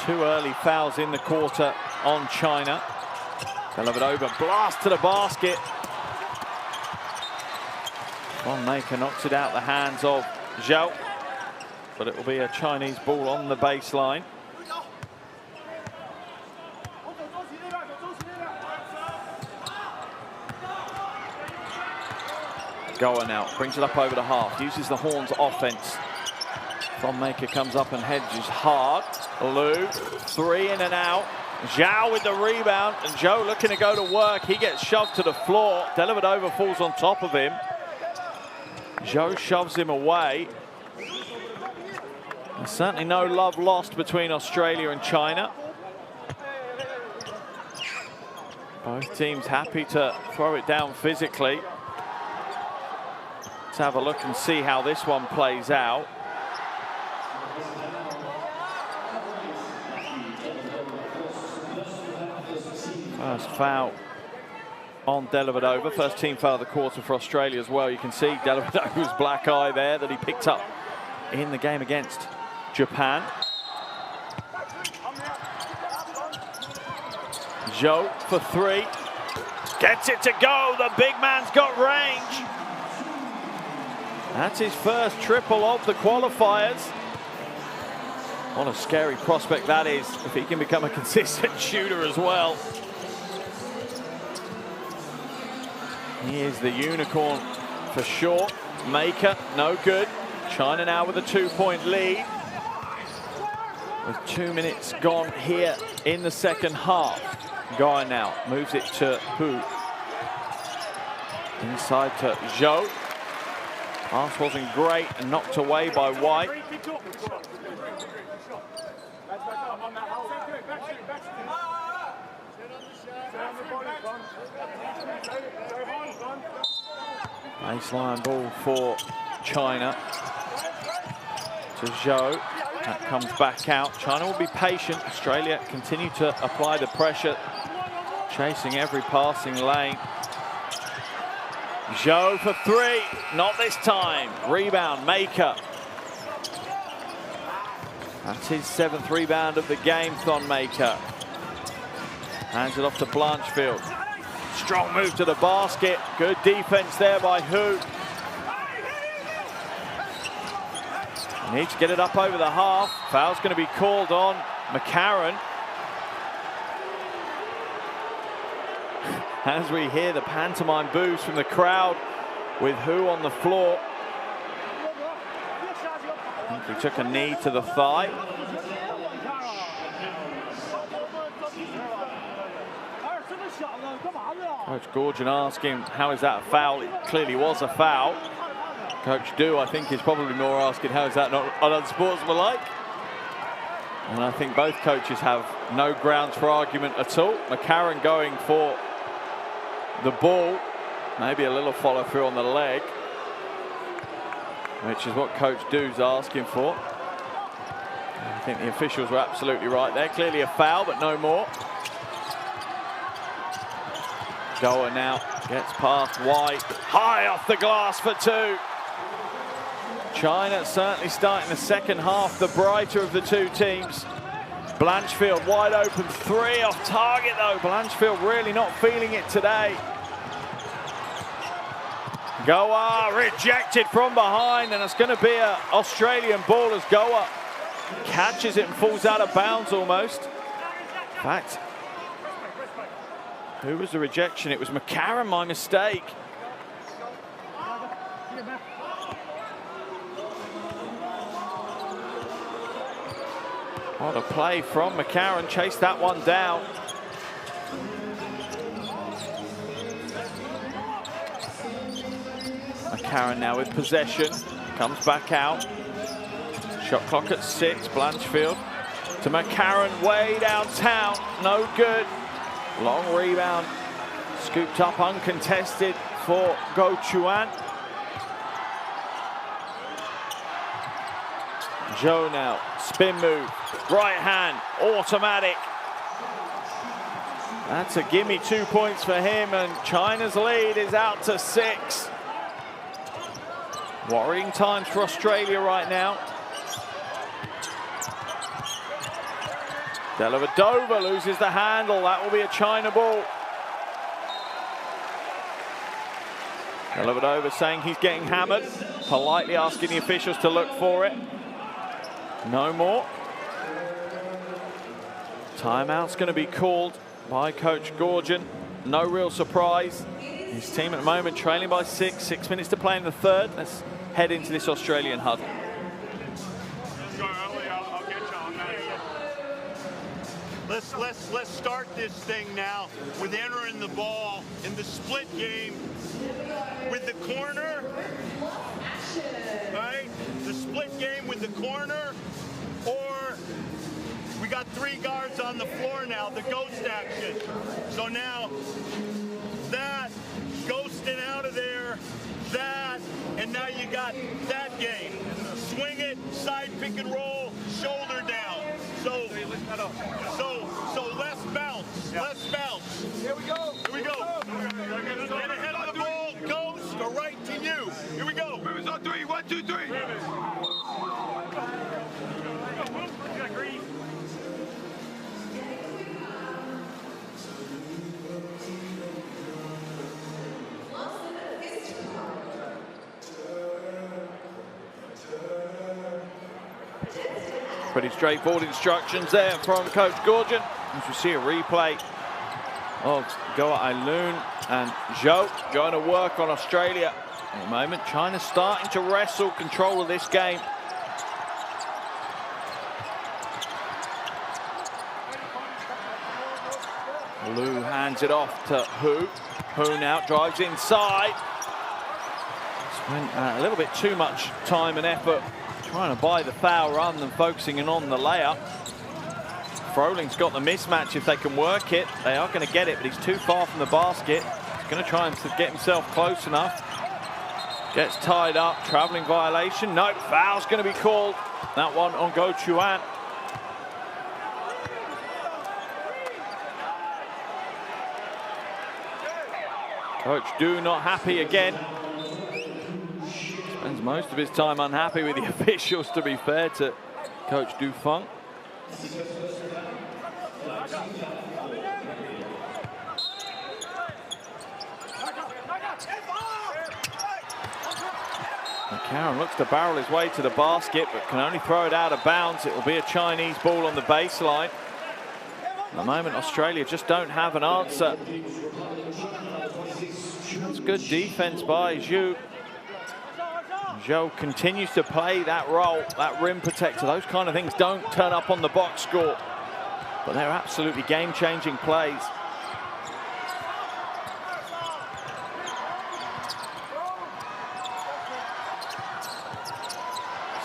2 early fouls in the quarter on China. Dellavedova blast to the basket. Maker knocks it out the hands of Zhao, but it will be a Chinese ball on the baseline. Goa now brings it up over the half, uses the horns offense. Maker comes up and hedges hard. Liu, 3 in and out. Zhao with the rebound, and Zhou looking to go to work. He gets shoved to the floor. Dellavedova falls on top of him. Zhou shoves him away. There's certainly no love lost between Australia and China. Both teams happy to throw it down physically. Let's have a look and see how this one plays out. First foul on Dellavedova. First team foul of the quarter for Australia as well. You can see Dellavedova's black eye there that he picked up in the game against Japan. Zhou for 3. Gets it to go. The big man's got range. That's his first triple of the qualifiers. What a scary prospect that is if he can become a consistent shooter as well. He is the unicorn for sure. Maker, no good. China now with a 2-point lead. With 2 minutes gone here in the second half. Guy now moves it to Hu. Inside to Zhou. Pass wasn't great and knocked away by White. Baseline ball for China to Zhou. That comes back out. China will be patient. Australia continue to apply the pressure, chasing every passing lane. Zhou for 3, not this time. Rebound, Maker. That's his 7th rebound of the game, Thonmaker. Hands it off to Blanchfield. Strong move to the basket. Good defense there by Hu. Needs to get it up over the half. Foul's going to be called on McCarron. As we hear the pantomime boos from the crowd with Hu on the floor. I think he took a knee to the thigh. Coach Gorgon asking, how is that a foul? It clearly was a foul. Coach Du, I think, is probably more asking, how is that not unsportsmanlike? And I think both coaches have no grounds for argument at all. McCarron going for the ball. Maybe a little follow through on the leg, which is what Coach Du's asking for. I think the officials were absolutely right there. Clearly a foul, but no more. Goa now gets past White. High off the glass for 2. China certainly starting the second half the brighter of the two teams. Blanchfield wide open 3 off target though. Blanchfield really not feeling it today. Goa rejected from behind, and it's going to be an Australian ball as Goa catches it and falls out of bounds almost. In fact, who was the rejection? It was McCarron, my mistake. What a play from McCarron, chased that one down. McCarron now with possession, comes back out. Shot clock at 6, Blanchfield to McCarron way downtown, no good. Long rebound, scooped up uncontested for Go Chuan. Zhou now, spin move, right hand, automatic. That's a gimme, 2 points for him, and China's lead is out to 6. Worrying times for Australia right now. Dellavedova loses the handle. That will be a China ball. Dellavedova saying he's getting hammered, politely asking the officials to look for it. No more. Timeout's going to be called by Coach Gorgon. No real surprise. His team at the moment trailing by 6. 6 minutes to play in the third. Let's head into this Australian huddle. Let's start this thing now with entering the ball in the split game with the corner. Right? The split game with the corner, or we got 3 guards on the floor now, the ghost action. So now that, ghosting out of there, that, and now you got that game. Swing it, side pick and roll, shoulder down. So less bounce, less bounce. Here we go. Here we go. Get ahead of the ball, ghost, or right to you. Here we go. 3, 1, 2, 3. Pretty straightforward instructions there from Coach Gorgon. As you see a replay of Goa Ailun and Zhou going to work on Australia. At the moment, China's starting to wrestle control of this game. Liu hands it off to Hu. Hu now drives inside. Spent a little bit too much time and effort trying to buy the foul rather than focusing in on the layup. Froling's got the mismatch if they can work it. They are going to get it, but he's too far from the basket. He's going to try and get himself close enough. Gets tied up, traveling violation. No, foul's going to be called. That one on Go Chuan. Coach Du not happy again. Spends most of his time unhappy with the officials, to be fair to Coach Dufeng. McCarron looks to barrel his way to the basket, but can only throw it out of bounds. It will be a Chinese ball on the baseline. At the moment, Australia just don't have an answer. That's good defense by Zhou. Zhou continues to play that role, that rim protector. Those kind of things don't turn up on the box score, but they're absolutely game-changing plays.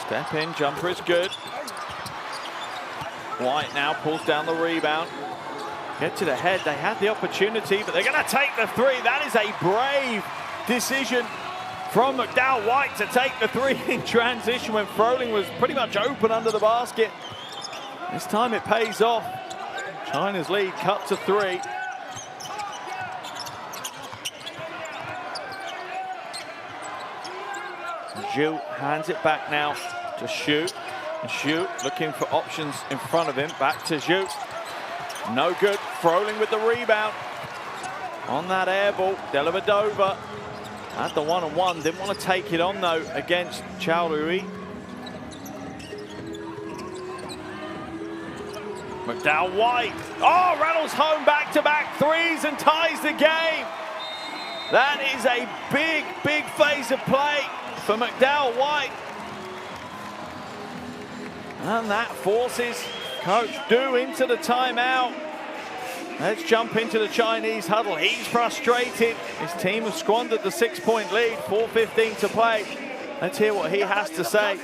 Step in, jumper is good. White now pulls down the rebound. Get to the head, they had the opportunity, but they're gonna take the three. That is a brave decision from McDowell White to take the three in transition when Froling was pretty much open under the basket. This time it pays off. China's lead cut to 3. Zhou hands it back now to Xu. Xu looking for options in front of him. Back to Zhou. No good. Froling with the rebound. On that air ball, Dellavedova had the one-on-one. Didn't want to take it on though against Chao Lui. McDowell White. Oh, rattles home back-to-back threes and ties the game. That is a big, big phase of play for McDowell White. And that forces Coach Du into the timeout. Let's jump into the Chinese huddle. He's frustrated. His team has squandered the 6-point lead, 4:15 to play. Let's hear what he has to say.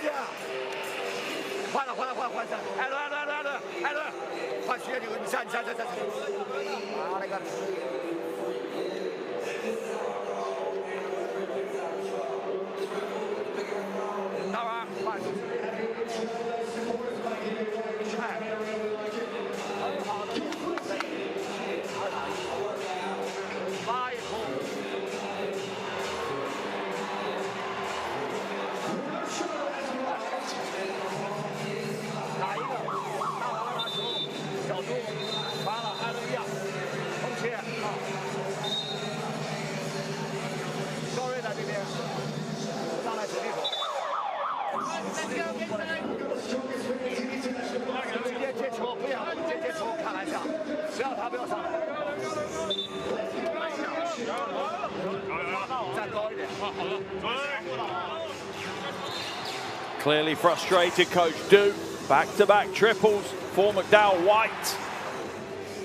Clearly frustrated, Coach Du. Back-to-back triples for McDowell White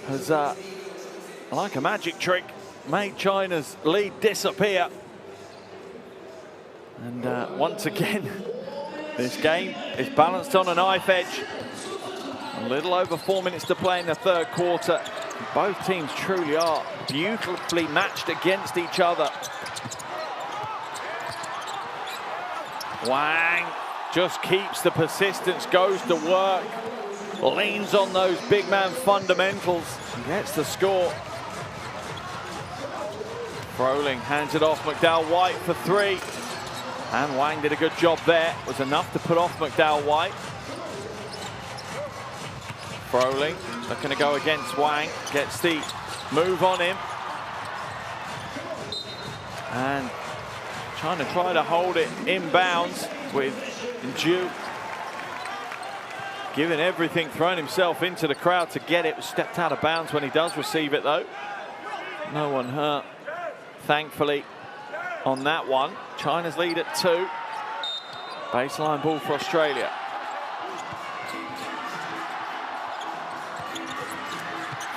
has, like a magic trick, made China's lead disappear. And once again, this game is balanced on a knife edge. A little over 4 minutes to play in the third quarter. Both teams truly are beautifully matched against each other. Wang just keeps the persistence, goes to work, leans on those big man fundamentals, and gets the score. Froling hands it off McDowell White for 3. And Wang did a good job there. Was enough to put off McDowell White. Froling looking to go against Wang. Gets the move on him. And trying to try to hold it inbounds with Zhou. Giving everything, throwing himself into the crowd to get it. Was stepped out of bounds when he does receive it though. No one hurt, thankfully, on that one. China's lead at 2. Baseline ball for Australia.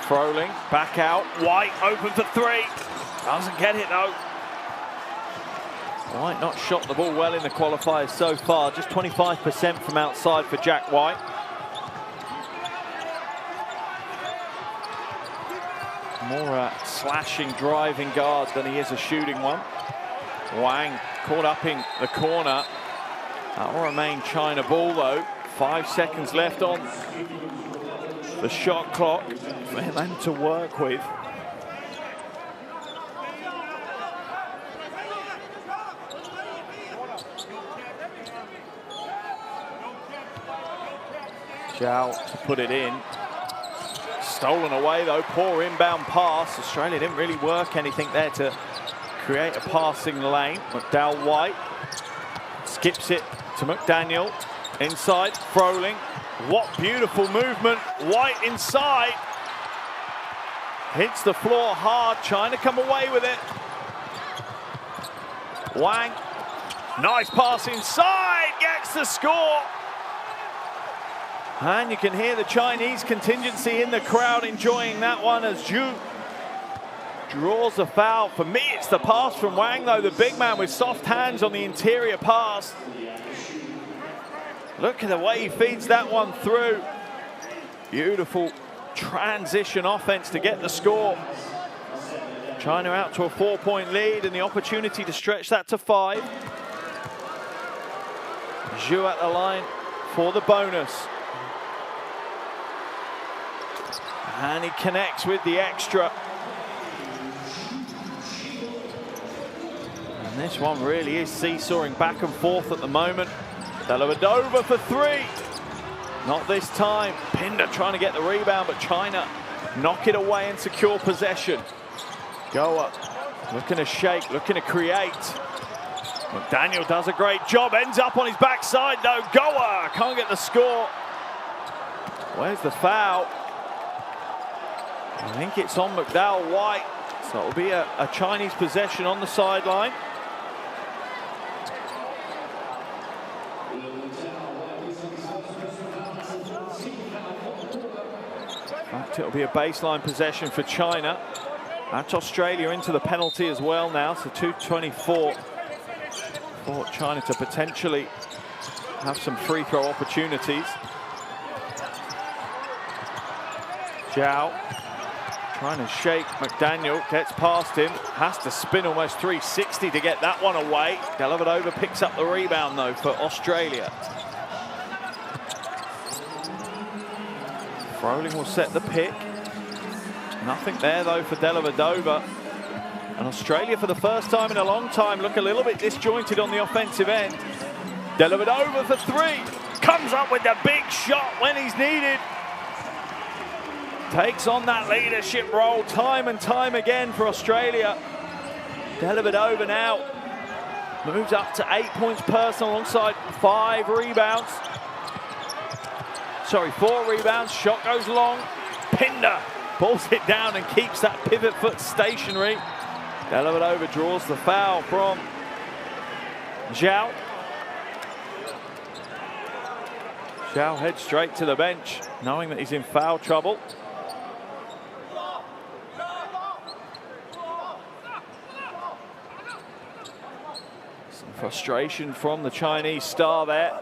Froling back out. White open for 3. Doesn't get it though. White not shot the ball well in the qualifiers so far. Just 25% from outside for Jack White. More a slashing, driving guard than he is a shooting one. Wang caught up in the corner. That will remain China ball though. 5 seconds left on the shot clock for them to work with. Zhao to put it in. Stolen away though, poor inbound pass. Australia didn't really work anything there to create a passing lane. McDowell White skips it to McDaniel. Inside, Froling. What beautiful movement. White inside. Hits the floor hard. China come away with it. Wang. Nice pass inside. Gets the score. And you can hear the Chinese contingency in the crowd enjoying that one as Zhu draws the foul. For me, it's the pass from Wang, though, the big man with soft hands on the interior pass. Look at the way he feeds that one through. Beautiful transition offense to get the score. China out to a 4-point lead and the opportunity to stretch that to 5. Zhu at the line for the bonus. And he connects with the extra. And this one really is seesawing back and forth at the moment. Dellavedova for 3. Not this time. Pinder trying to get the rebound, but China knock it away and secure possession. Goa looking to shake, looking to create. McDaniel does a great job, ends up on his backside though. Goa can't get the score. Where's the foul? I think it's on McDowell White, so it'll be a Chinese possession on the sideline. In fact, it'll be a baseline possession for China. That's Australia into the penalty as well now, so 2:24 for China to potentially have some free throw opportunities. Zhao trying to shake McDaniel, gets past him, has to spin almost 360 to get that one away. Dellavedova picks up the rebound though for Australia. Froling will set the pick. Nothing there though for Dellavedova. And Australia for the first time in a long time look a little bit disjointed on the offensive end. Dellavedova for 3. Comes up with the big shot when he's needed. Takes on that leadership role time and time again for Australia. Dellavedova now moves up to 8 points personal alongside 5 rebounds. Sorry, 4 rebounds. Shot goes long. Pinder pulls it down and keeps that pivot foot stationary. Dellavedova draws the foul from Zhao. Zhao heads straight to the bench, knowing that he's in foul trouble. Some frustration from the Chinese star there.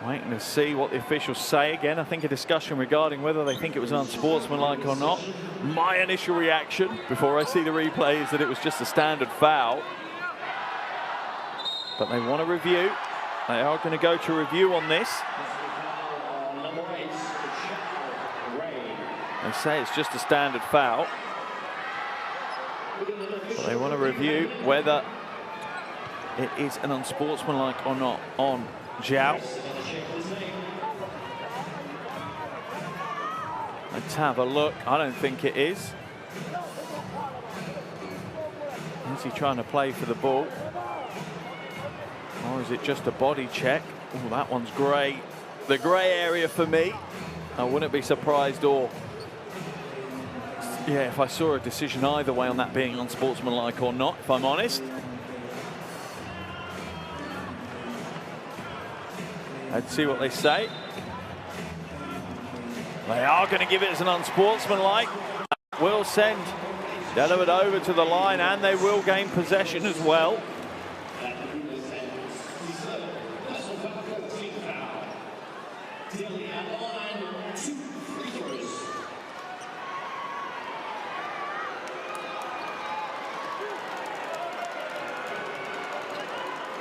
Waiting to see what the officials say. Again, I think a discussion regarding whether they think it was unsportsmanlike or not. My initial reaction before I see the replay is that it was just a standard foul. But they want to review. They are going to go to review on this. They say it's just a standard foul. But they want to review whether it is an unsportsmanlike or not on Zhao. Let's have a look. I don't think it is. Is he trying to play for the ball? Or is it just a body check? Oh, that one's grey. The grey area for me. I wouldn't be surprised or... yeah, if I saw a decision either way on that being unsportsmanlike or not, if I'm honest. Let's see what they say. They are going to give it as an unsportsmanlike. Will send Dellavedova to the line and they will gain possession as well.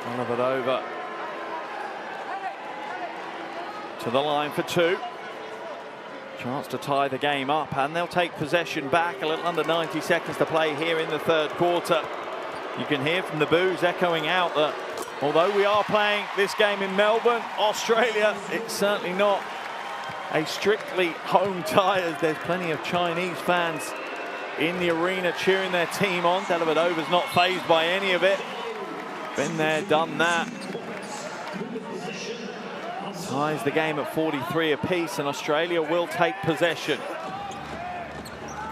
Dellavedova to the line for 2. Chance to tie the game up and they'll take possession back. A little under 90 seconds to play here in the third quarter. You can hear from the boos echoing out that although we are playing this game in Melbourne, Australia, it's certainly not a strictly home tie, as there's plenty of Chinese fans in the arena cheering their team on. Dellavedova's not fazed by any of it. Been there, done that. Ties the game at 43 apiece, and Australia will take possession.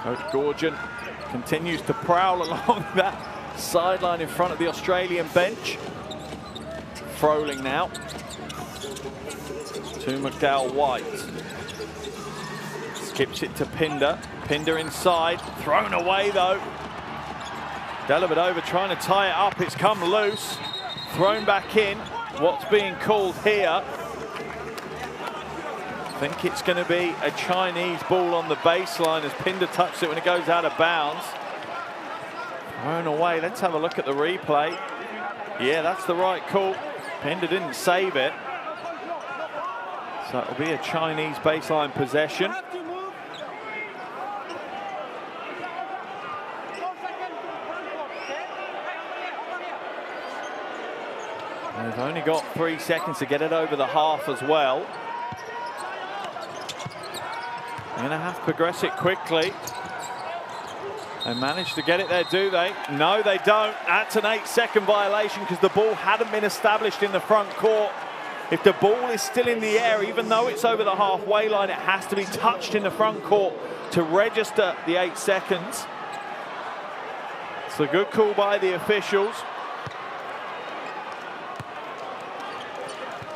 Coach Goorjian continues to prowl along that sideline in front of the Australian bench. Froling now to McDowell-White. Skips it to Pinder. Pinder inside, thrown away though. Dellavedova trying to tie it up, it's come loose. Thrown back in. What's being called here? I think it's going to be a Chinese ball on the baseline as Pinder touched it when it goes out of bounds. Thrown away. Let's have a look at the replay. Yeah, that's the right call. Pinder didn't save it. So it'll be a Chinese baseline possession. They've only got 3 seconds to get it over the half as well. They're going to have to progress it quickly. They managed to get it there, do they? No, they don't. That's an 8-second violation because the ball hadn't been established in the front court. If the ball is still in the air, even though it's over the halfway line, it has to be touched in the front court to register the 8 seconds. It's a good call by the officials.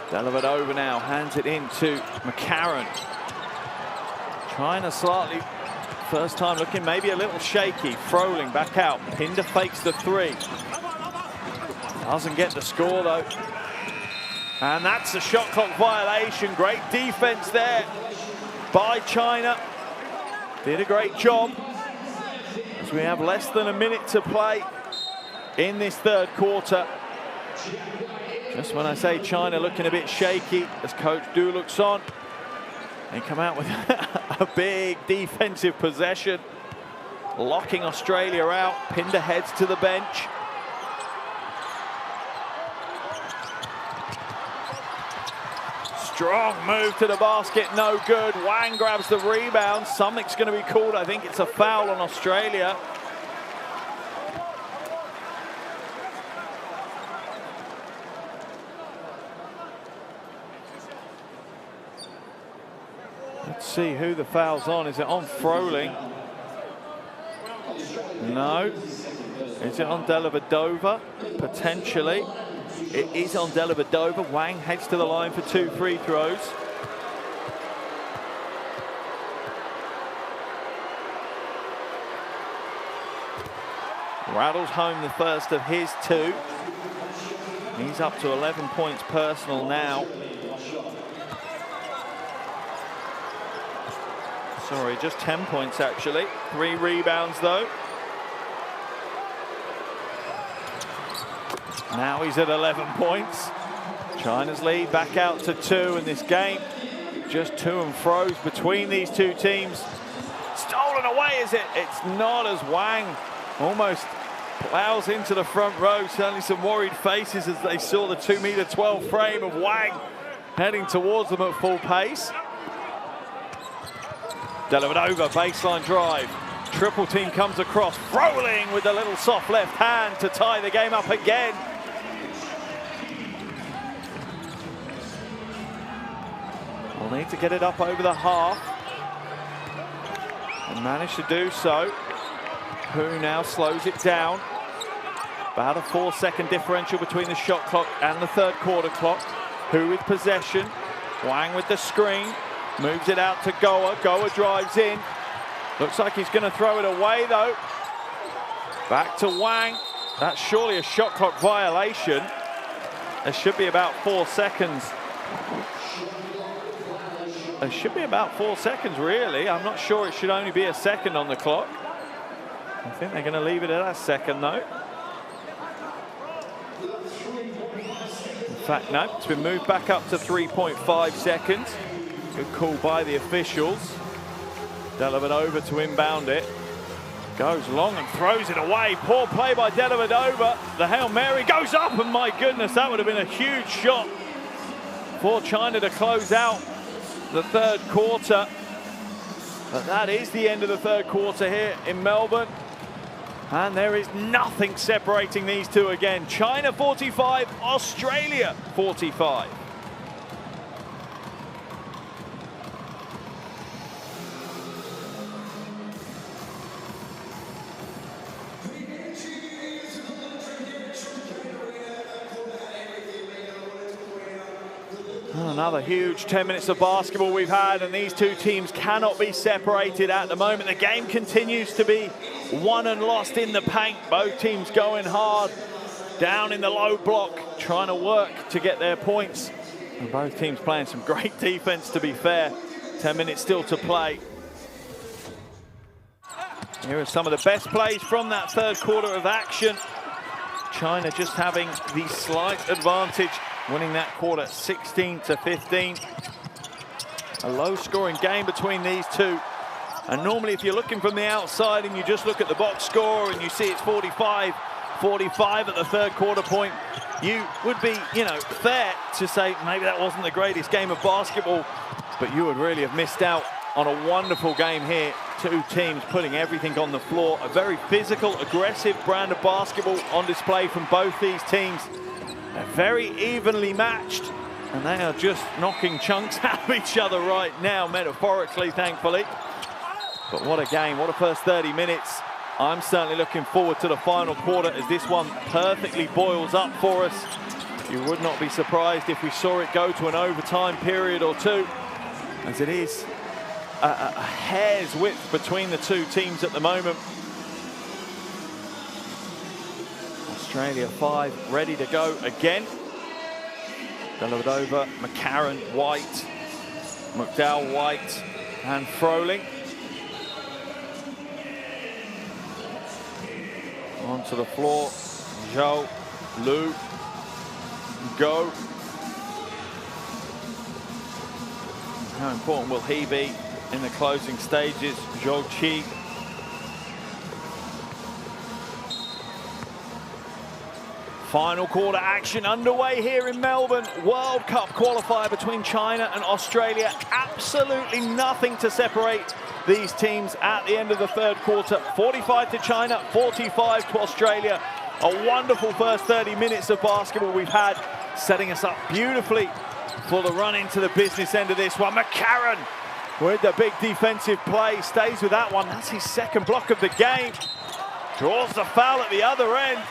Dellavedova now hands it in to McCarron. Trying to slightly, first time looking maybe a little shaky. Froling back out. Pinder fakes the 3. Doesn't get the score though. And that's a shot clock violation. Great defense there by China. Did a great job. As we have less than a minute to play in this third quarter. Just when I say China looking a bit shaky, as Coach Du looks on, they come out with a big defensive possession, locking Australia out. Pinder heads to the bench. Strong move to the basket, no good. Wang grabs the rebound. Something's going to be called. I think it's a foul on Australia. Let's see who the foul's on. Is it on Froling? No. Is it on Dellavedova? Potentially. It is on Dellavedova. Wang heads to the line for 2 free throws. Rattles home the first of his 2. He's up to 11 points personal now. Sorry, just 10 points actually. 3 rebounds though. Now he's at 11 points. China's lead back out to 2 in this game. Just to and fro's between these two teams. Stolen away, is it? It's not, as Wang almost plows into the front row. Certainly some worried faces as they saw the 2'12" frame of Wang heading towards them at full pace. Dellavedova, baseline drive. Triple team comes across. Froling with a little soft left hand to tie the game up again. We'll need to get it up over the half. And managed to do so. Who now slows it down. About a 4-second differential between the shot clock and the third quarter clock. Who with possession. Wang with the screen. Moves it out to Goa. Goa drives in. Looks like he's going to throw it away though. Back to Wang. That's surely a shot clock violation. There should be about 4 seconds. There should be about 4 seconds really. I'm not sure it should only be a second on the clock. I think they're going to leave it at a second though. In fact, no, it's been moved back up to 3.5 seconds. Good call by the officials. Dellavedova to inbound it. Goes long and throws it away. Poor play by Dellavedova. The Hail Mary goes up, and my goodness, that would have been a huge shot for China to close out the third quarter. But that is the end of the third quarter here in Melbourne. And there is nothing separating these two again. China 45, Australia 45. Another huge 10 minutes of basketball we've had, and these two teams cannot be separated at the moment. The game continues to be won and lost in the paint. Both teams going hard down in the low block, trying to work to get their points. And both teams playing some great defense, to be fair. 10 minutes still to play. Here are some of the best plays from that third quarter of action. China just having the slight advantage, winning that quarter 16-15. A low-scoring game between these two. And normally, if you're looking from the outside and you just look at the box score and you see it's 45 at the third quarter point, you would be, fair to say maybe that wasn't the greatest game of basketball, but you would really have missed out on a wonderful game here. Two teams putting everything on the floor. A very physical, aggressive brand of basketball on display from both these teams. They're very evenly matched, and they are just knocking chunks out of each other right now, metaphorically, thankfully. But what a game, what a first 30 minutes. I'm certainly looking forward to the final quarter as this one perfectly boils up for us. You would not be surprised if we saw it go to an overtime period or two, as it is a hair's width between the two teams at the moment. Australia 5 ready to go again. Dellavedova, McCarron, White, McDowell, White, and Froling. Onto the floor, Zhou, Liu, Go. How important will he be in the closing stages? Zhou Qi. Final quarter action underway here in Melbourne. World Cup qualifier between China and Australia. Absolutely nothing to separate these teams at the end of the third quarter. 45 to China, 45 to Australia. A wonderful first 30 minutes of basketball we've had, setting us up beautifully for the run into the business end of this one. McCarron with the big defensive play, stays with that one. That's his second block of the game. Draws the foul at the other end.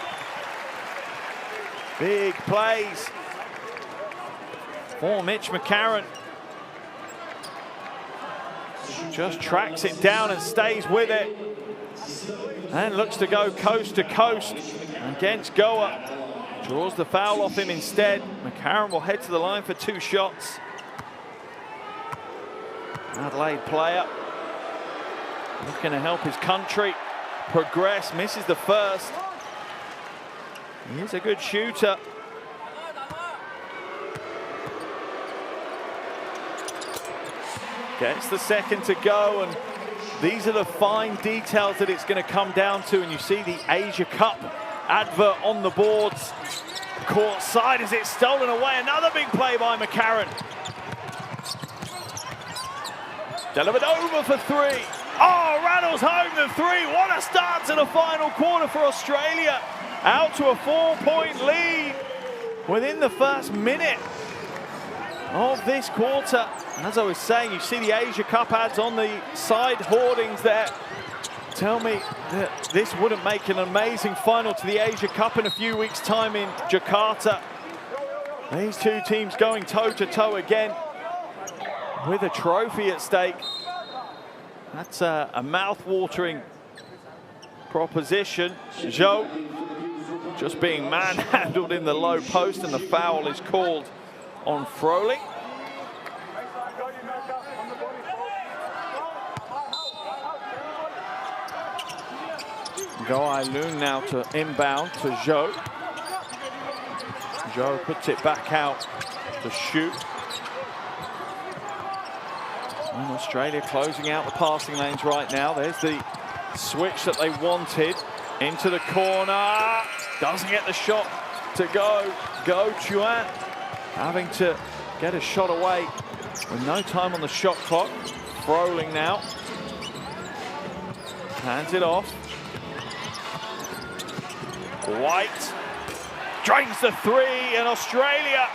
Big plays for Mitch McCarron. Just tracks it down and stays with it. And looks to go coast to coast against Goa. Draws the foul off him instead. McCarron will head to the line for 2 shots. Adelaide player looking to help his country progress. Misses the first. He is a good shooter. Gets the second to go, and these are the fine details that it's going to come down to. And you see the Asia Cup advert on the boards. Court side as it's stolen away. Another big play by McCarron. Dellavedova for 3. Oh, rattles home the 3. What a start to the final quarter for Australia. Out to a 4-point lead within the first minute of this quarter. As I was saying, you see the Asia Cup ads on the side hoardings there. Tell me that this wouldn't make an amazing final to the Asia Cup in a few weeks' time in Jakarta. These two teams going toe-to-toe again with a trophy at stake. That's a mouth-watering proposition. Zhou just being manhandled in the low post, and the foul is called on Froling. Go Ai-Lun now to inbound to Zhou. Zhou puts it back out to shoot. And Australia closing out the passing lanes right now. There's the switch that they wanted. Into the corner. Doesn't get the shot to go. CHN having to get a shot away with no time on the shot clock. Froling now. Hands it off. White drains the three, and Australia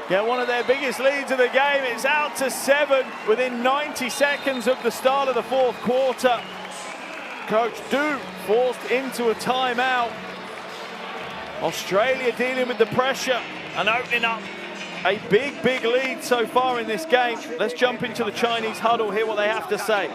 get one of their biggest leads of the game. It's out to 7 within 90 seconds of the start of the fourth quarter. Coach Du forced into a timeout. Australia dealing with the pressure and opening up a big lead so far in this game. Let's jump into the Chinese huddle, hear what they have to say.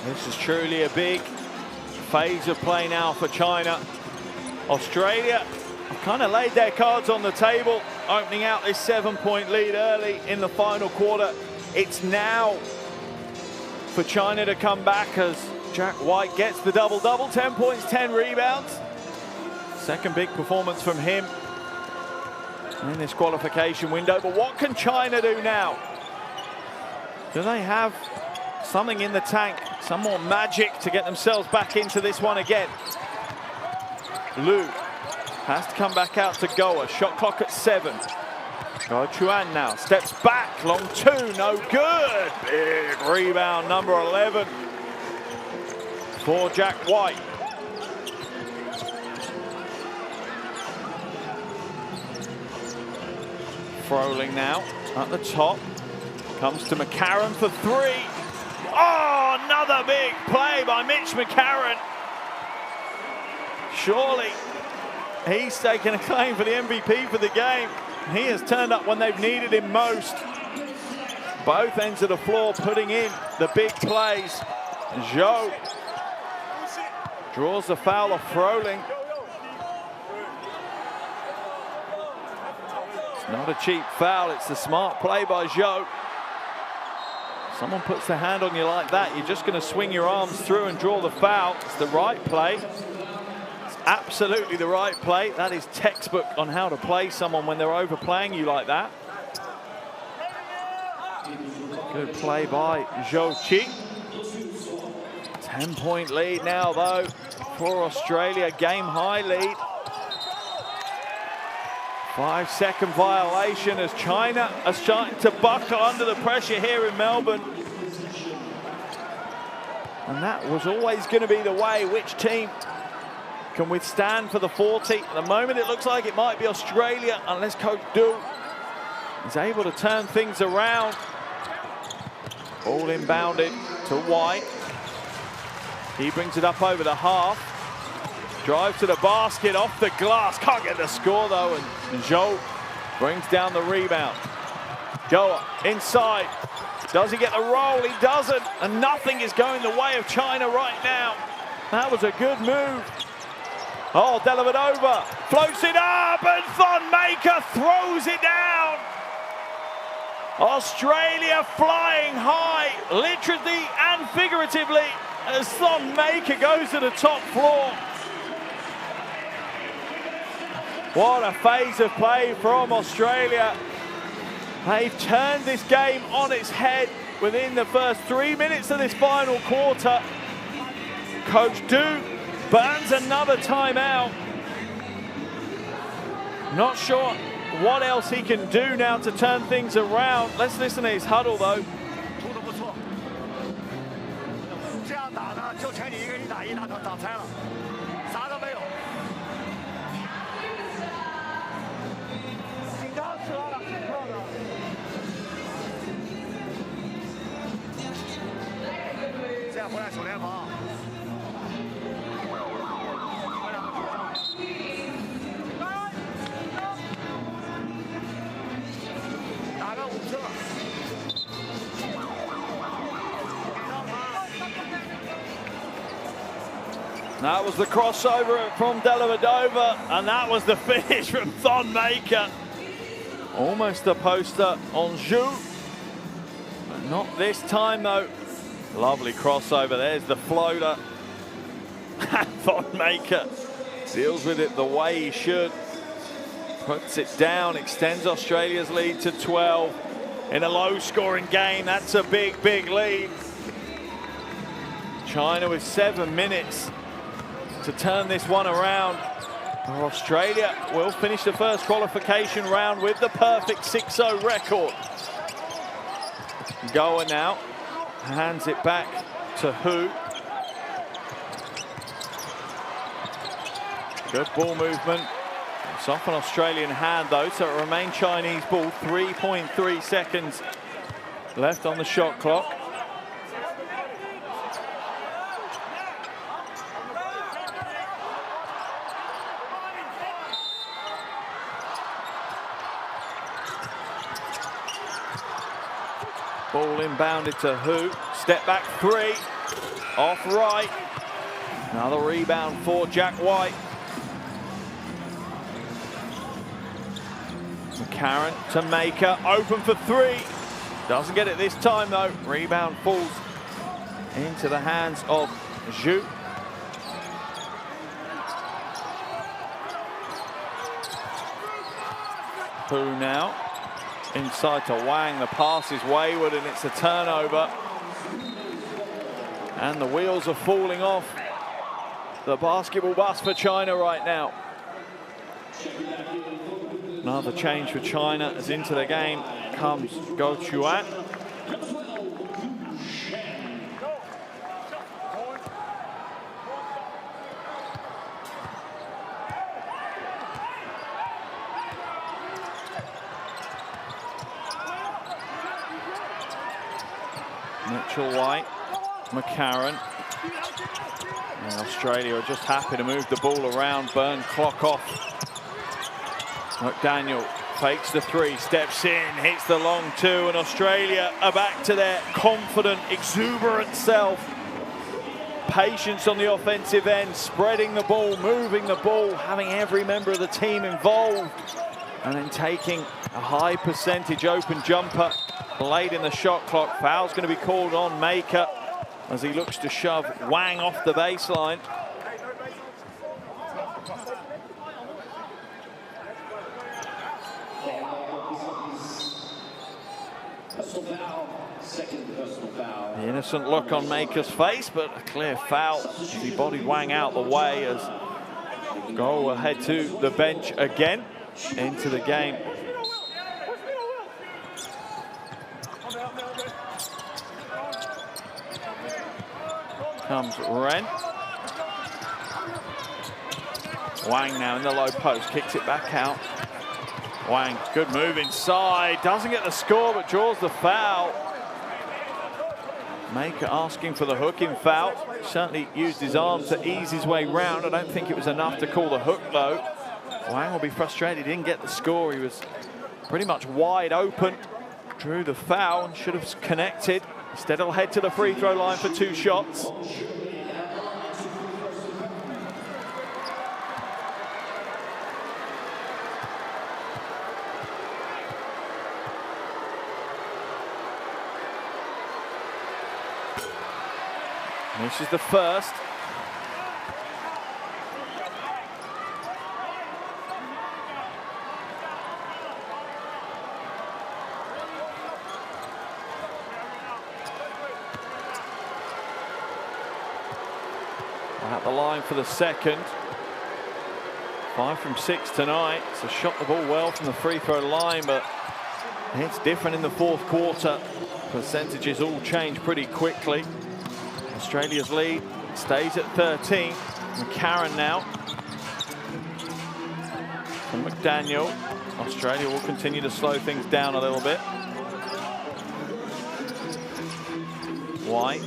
This is truly a big phase of play now for China. Australia have kind of laid their cards on the table, opening out this 7-point lead early in the final quarter. It's now for China to come back as Jack White gets the double-double, 10 points, 10 rebounds. Second big performance from him in this qualification window. But what can China do now? Do they have something in the tank, some more magic to get themselves back into this one again? Liu has to come back out to Goa. Shot clock at 7. CHN now steps back, long 2, no good. Big rebound, number 11 for Jack White. Froling now at the top, comes to McCarron for 3. Oh, another big play by Mitch McCarron. Surely he's taken a claim for the MVP for the game. He has turned up when they've needed him most. Both ends of the floor putting in the big plays. Zhou draws the foul of Froling. It's not a cheap foul, it's the smart play by Zhou. Someone puts their hand on you like that, you're just going to swing your arms through and draw the foul. It's the right play. It's absolutely the right play. That is textbook on how to play someone when they're overplaying you like that. Good play by Zhou Qi. 10-point lead now, though, for Australia. Game high lead. 5-second violation as China are starting to buckle under the pressure here in Melbourne. And that was always going to be the way. Which team can withstand for the 40? At the moment, it looks like it might be Australia, unless Coach Du is able to turn things around. Ball inbounded to White. He brings it up over the half. Drive to the basket, off the glass. Can't get the score, though, and Zhou brings down the rebound. Goa inside. Does he get the roll? He doesn't, and nothing is going the way of China right now. That was a good move. Oh, Dellavedova floats it up, and Thon Maker throws it down. Australia flying high, literally and figuratively, as Thon Maker goes to the top floor. What a phase of play from Australia. They've turned this game on its head within the first 3 minutes of this final quarter. Coach Du burns another timeout. Not sure what else he can do now to turn things around. Let's listen to his huddle, though. That was the crossover from Dellavedova, and that was the finish from Thon Maker. Almost a poster on Zhu, but not this time though. Lovely crossover, there's the floater. Thon Maker deals with it the way he should. Puts it down, extends Australia's lead to 12. In a low-scoring game, that's a big, big lead. China with 7 minutes to turn this one around. Australia will finish the first qualification round with the perfect 6-0 record. Goa now hands it back to Hu. Good ball movement. It's off an Australian hand though, so it remains Chinese ball. 3.3 seconds left on the shot clock. Ball inbounded to Hu. Step back 3. Off right. Another rebound for Jack White. McCarron to Maker. Open for 3. Doesn't get it this time though. Rebound falls into the hands of Zhu. Hu now. Inside to Wang, the pass is wayward and it's a turnover. And the wheels are falling off the basketball bus for China right now. Another change for China as into the game comes Go Chuan. White, McCarron, and Australia are just happy to move the ball around, burn clock off. McDaniel fakes the 3, steps in, hits the long 2, and Australia are back to their confident, exuberant self. Patience on the offensive end, spreading the ball, moving the ball, having every member of the team involved, and then taking a high percentage open jumper late in the shot clock. Foul's going to be called on Maker as he looks to shove Wang off the baseline. The innocent look on Maker's face, but a clear foul as he bodied Wang out the way as Go will head to the bench again into the game. Comes Ren. Wang now in the low post, kicks it back out. Wang, good move inside, doesn't get the score but draws the foul. Maker asking for the hooking foul. Certainly used his arm to ease his way round. I don't think it was enough to call the hook though. Wang will be frustrated, he didn't get the score. He was pretty much wide open. Drew the foul and should have connected. Instead he'll head to the free throw line for 2 shots. This is the first. At the line for the second. 5 from 6 tonight. So shot the ball well from the free throw line, but it's different in the 4th quarter. Percentages all change pretty quickly. Australia's lead stays at 13. McCarron now. From McDaniel. Australia will continue to slow things down a little bit. White.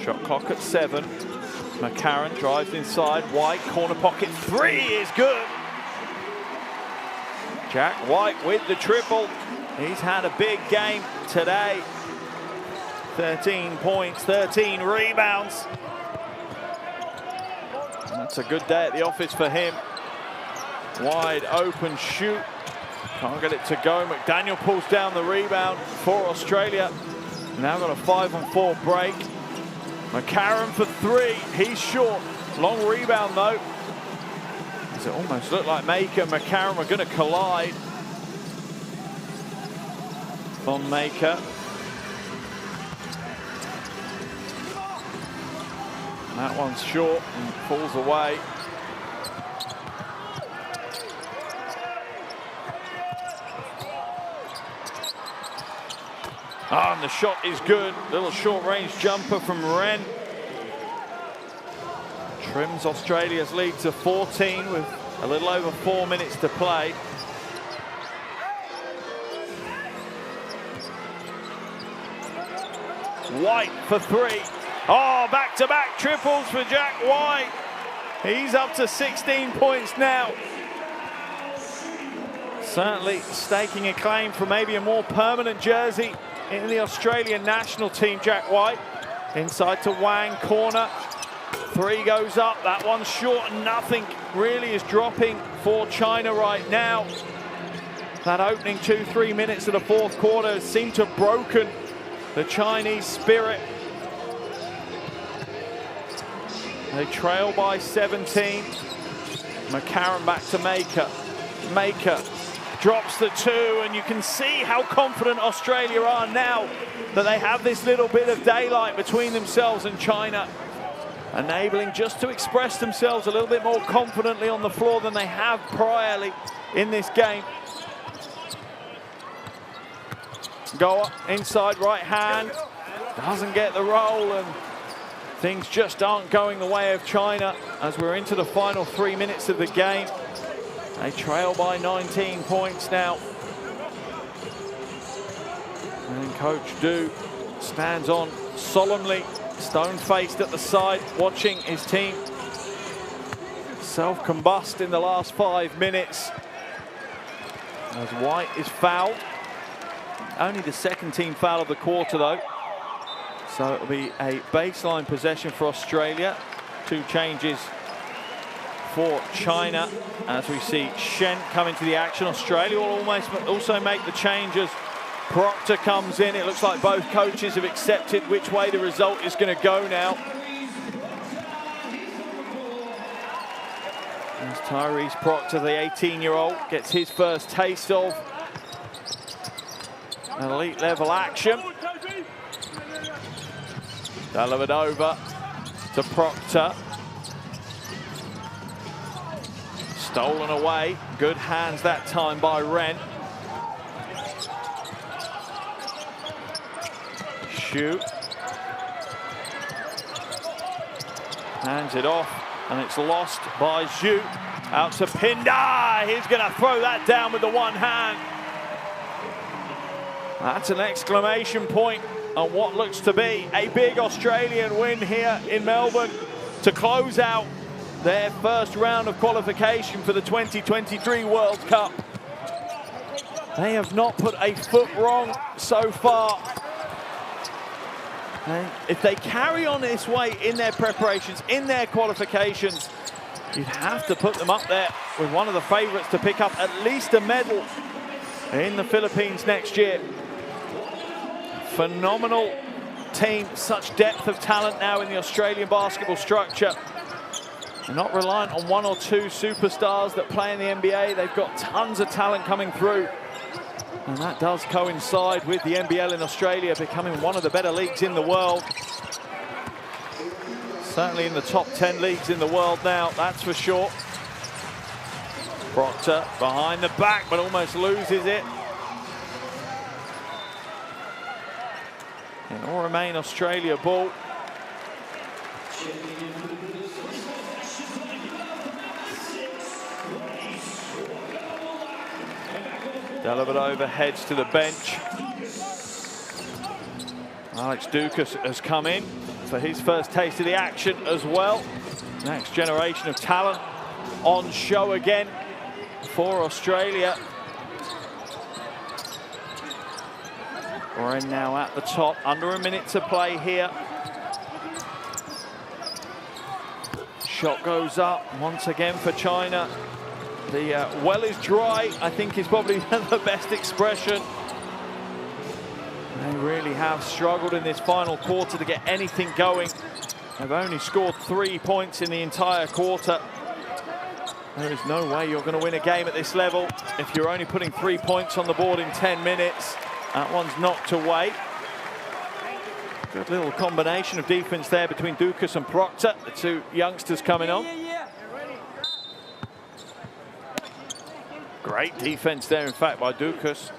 Shot clock at 7. McCarron drives inside. White, corner pocket 3 is good. Jack White with the triple. He's had a big game today. 13 points, 13 rebounds. That's a good day at the office for him. Wide open shoot. Can't get it to go. McDaniel pulls down the rebound for Australia. Now got a 5-on-4 break. McCarron for 3. He's short. Long rebound though. Does it almost look like Maker and McCarron are going to collide? Von Maker. That one's short and falls away. Ah, and the shot is good. Little short-range jumper from Ren. Trims Australia's lead to 14 with a little over 4 minutes to play. White for 3. Oh, back-to-back triples for Jack White. He's up to 16 points now. Certainly staking a claim for maybe a more permanent jersey in the Australian national team, Jack White. Inside to Wang, corner. 3 goes up, that one's short, and nothing really is dropping for China right now. That opening 2-3 minutes of the fourth quarter seemed to have broken the Chinese spirit. They trail by 17. McCarron back to Maker. Maker drops the 2, and you can see how confident Australia are now that they have this little bit of daylight between themselves and China, enabling just to express themselves a little bit more confidently on the floor than they have priorly in this game. Go up inside right hand, doesn't get the roll, and things just aren't going the way of China as we're into the final 3 minutes of the game. They trail by 19 points now. And Coach Du stands on solemnly, stone-faced at the side, watching his team self-combust in the last 5 minutes. As White is fouled. Only the second team foul of the quarter though. So it'll be a baseline possession for Australia. 2 changes for China as we see Shen come into the action. Australia will almost also make the changes. Proctor comes in. It looks like both coaches have accepted which way the result is going to go now. As Tyrese Proctor, the 18-year-old, gets his first taste of elite level action. Delivered over to Proctor. Stolen away. Good hands that time by Ren. Shoot. Hands it off, and it's lost by Zhu. Out to Pindar. He's going to throw that down with the one hand. That's an exclamation point on what looks to be a big Australian win here in Melbourne to close out their first round of qualification for the 2023 World Cup. They have not put a foot wrong so far. And if they carry on this way in their preparations, in their qualifications, you'd have to put them up there with one of the favourites to pick up at least a medal in the Philippines next year. Phenomenal team, such depth of talent now in the Australian basketball structure. They're not reliant on 1 or 2 superstars that play in the NBA. They've got tons of talent coming through. And that does coincide with the NBL in Australia becoming one of the better leagues in the world. Certainly in the top 10 leagues in the world now, that's for sure. Proctor behind the back, but almost loses it. It will remain Australia ball. Dellavedova heads to the bench. Alex Dukas has come in. for his first taste of the action as well. Next generation of talent on show again for Australia. We're in now at the top, under a minute to play here. Shot goes up once again for China. The well is dry, I think, is probably the best expression. They really have struggled in this final quarter to get anything going. They've only scored 3 points in the entire quarter. There is no way you're going to win a game at this level if you're only putting 3 points on the board in 10 minutes. That one's knocked away. Good little combination of defense there between Dukas and Proctor, the two youngsters coming on. Great defense there, in fact, by Dukas.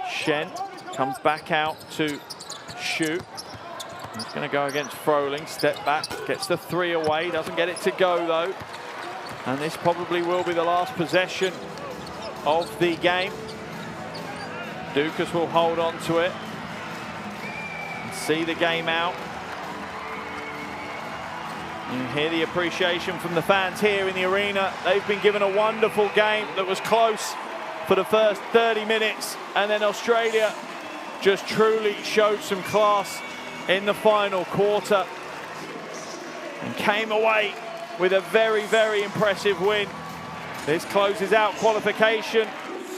Shen comes back out to shoot. He's going to go against Froling, step back, gets the three away, doesn't get it to go though. And this probably will be the last possession of the game. Dukas will hold on to it and see the game out. You hear the appreciation from the fans here in the arena. They've been given a wonderful game that was close for the first 30 minutes, and then Australia just truly showed some class in the final quarter and came away with a very, very impressive win. This closes out qualification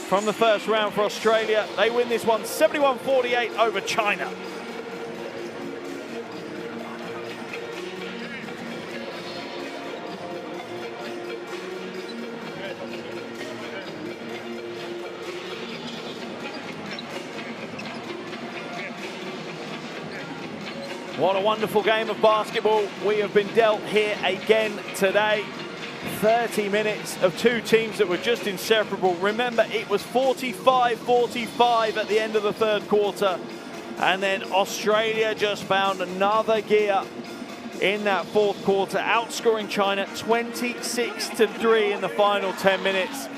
from the first round for Australia. They win this one 71-48 over China. What a wonderful game of basketball we have been dealt here again today. 30 minutes of two teams that were just inseparable. Remember, it was 45-45 at the end of the third quarter. And then Australia just found another gear in that fourth quarter, outscoring China 26-3 in the final 10 minutes.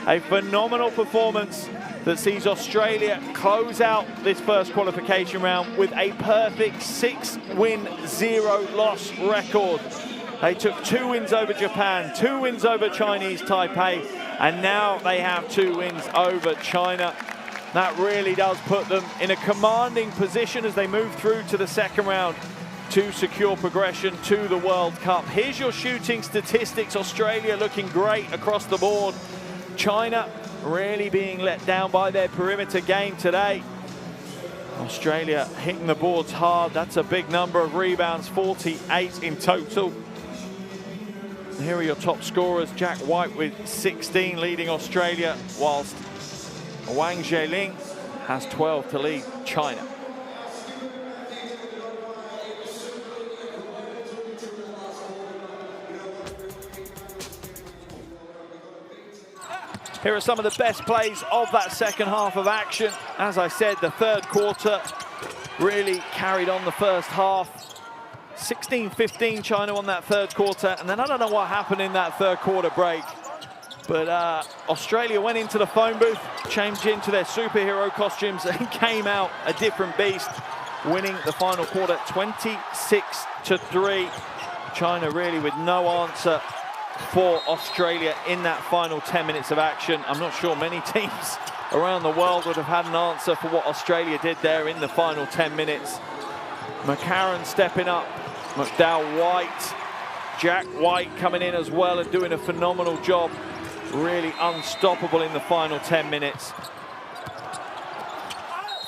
A phenomenal performance that sees Australia close out this first qualification round with a perfect 6-win, 0-loss record. They took 2 wins over Japan, 2 wins over Chinese Taipei, and now they have 2 wins over China. That really does put them in a commanding position as they move through to the second round to secure progression to the World Cup. Here's your shooting statistics. Australia looking great across the board. China really being let down by their perimeter game today. Australia hitting the boards hard. That's a big number of rebounds, 48 in total. Here are your top scorers. Jack White with 16 leading Australia, whilst Wang Zheling has 12 to lead China. Here are some of the best plays of that second half of action. As I said, the third quarter really carried on the first half. 16-15 China on that third quarter, and then I don't know what happened in that third quarter break, but Australia went into the phone booth, changed into their superhero costumes, and came out a different beast, winning the final quarter 26-3. China really with no answer for Australia in that final 10 minutes of action. I'm not sure many teams around the world would have had an answer for what Australia did there in the final 10 minutes. McCarron stepping up, McDowell White, Jack White coming in as well and doing a phenomenal job. Really unstoppable in the final 10 minutes.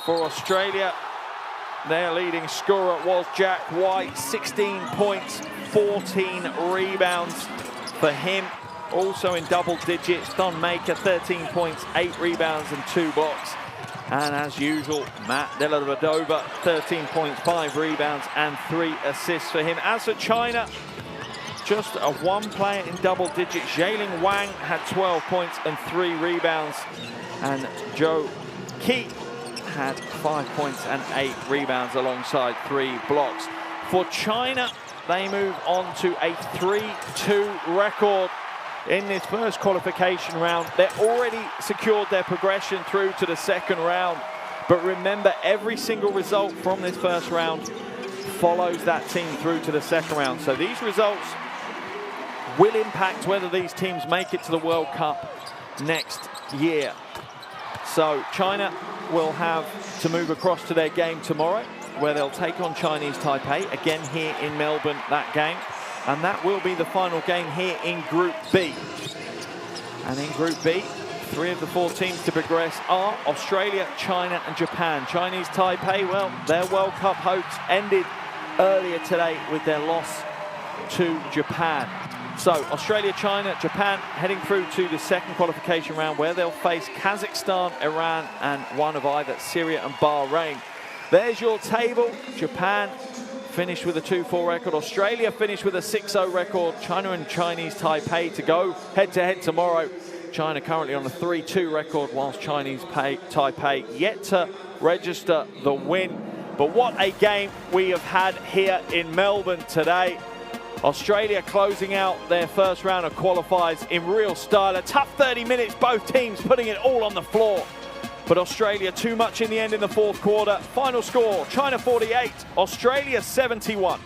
For Australia, their leading scorer was Jack White, 16 points, 14 rebounds for him. Also in double digits, Don Maker, 13 points, 8 rebounds and 2 blocks. And as usual, Matt Dellavedova, 13 points, 5 rebounds and 3 assists for him. As for China, just a one player in double digits. Zheling Wang had 12 points and 3 rebounds. And Zhou Qi had 5 points and 8 rebounds alongside 3 blocks. For China, they move on to a 3-2 record in this first qualification round. They're already secured their progression through to the second round. But remember, every single result from this first round follows that team through to the second round. So these results will impact whether these teams make it to the World Cup next year. So China will have to move across to their game tomorrow, where they'll take on Chinese Taipei, again here in Melbourne, that game. And that will be the final game here in Group B. And in Group B, 3 of the 4 teams to progress are Australia, China and Japan. Chinese Taipei, well, their World Cup hopes ended earlier today with their loss to Japan. So Australia, China, Japan heading through to the second qualification round, where they'll face Kazakhstan, Iran and one of either Syria and Bahrain. There's your table. Japan finished with a 2-4 record. Australia finished with a 6-0 record. China and Chinese Taipei to go head-to-head tomorrow. China currently on a 3-2 record, whilst Chinese Taipei yet to register the win. But what a game we have had here in Melbourne today. Australia closing out their first round of qualifiers in real style. A tough 30 minutes, both teams putting it all on the floor. But Australia too much in the end in the fourth quarter. Final score, China 48, Australia 71.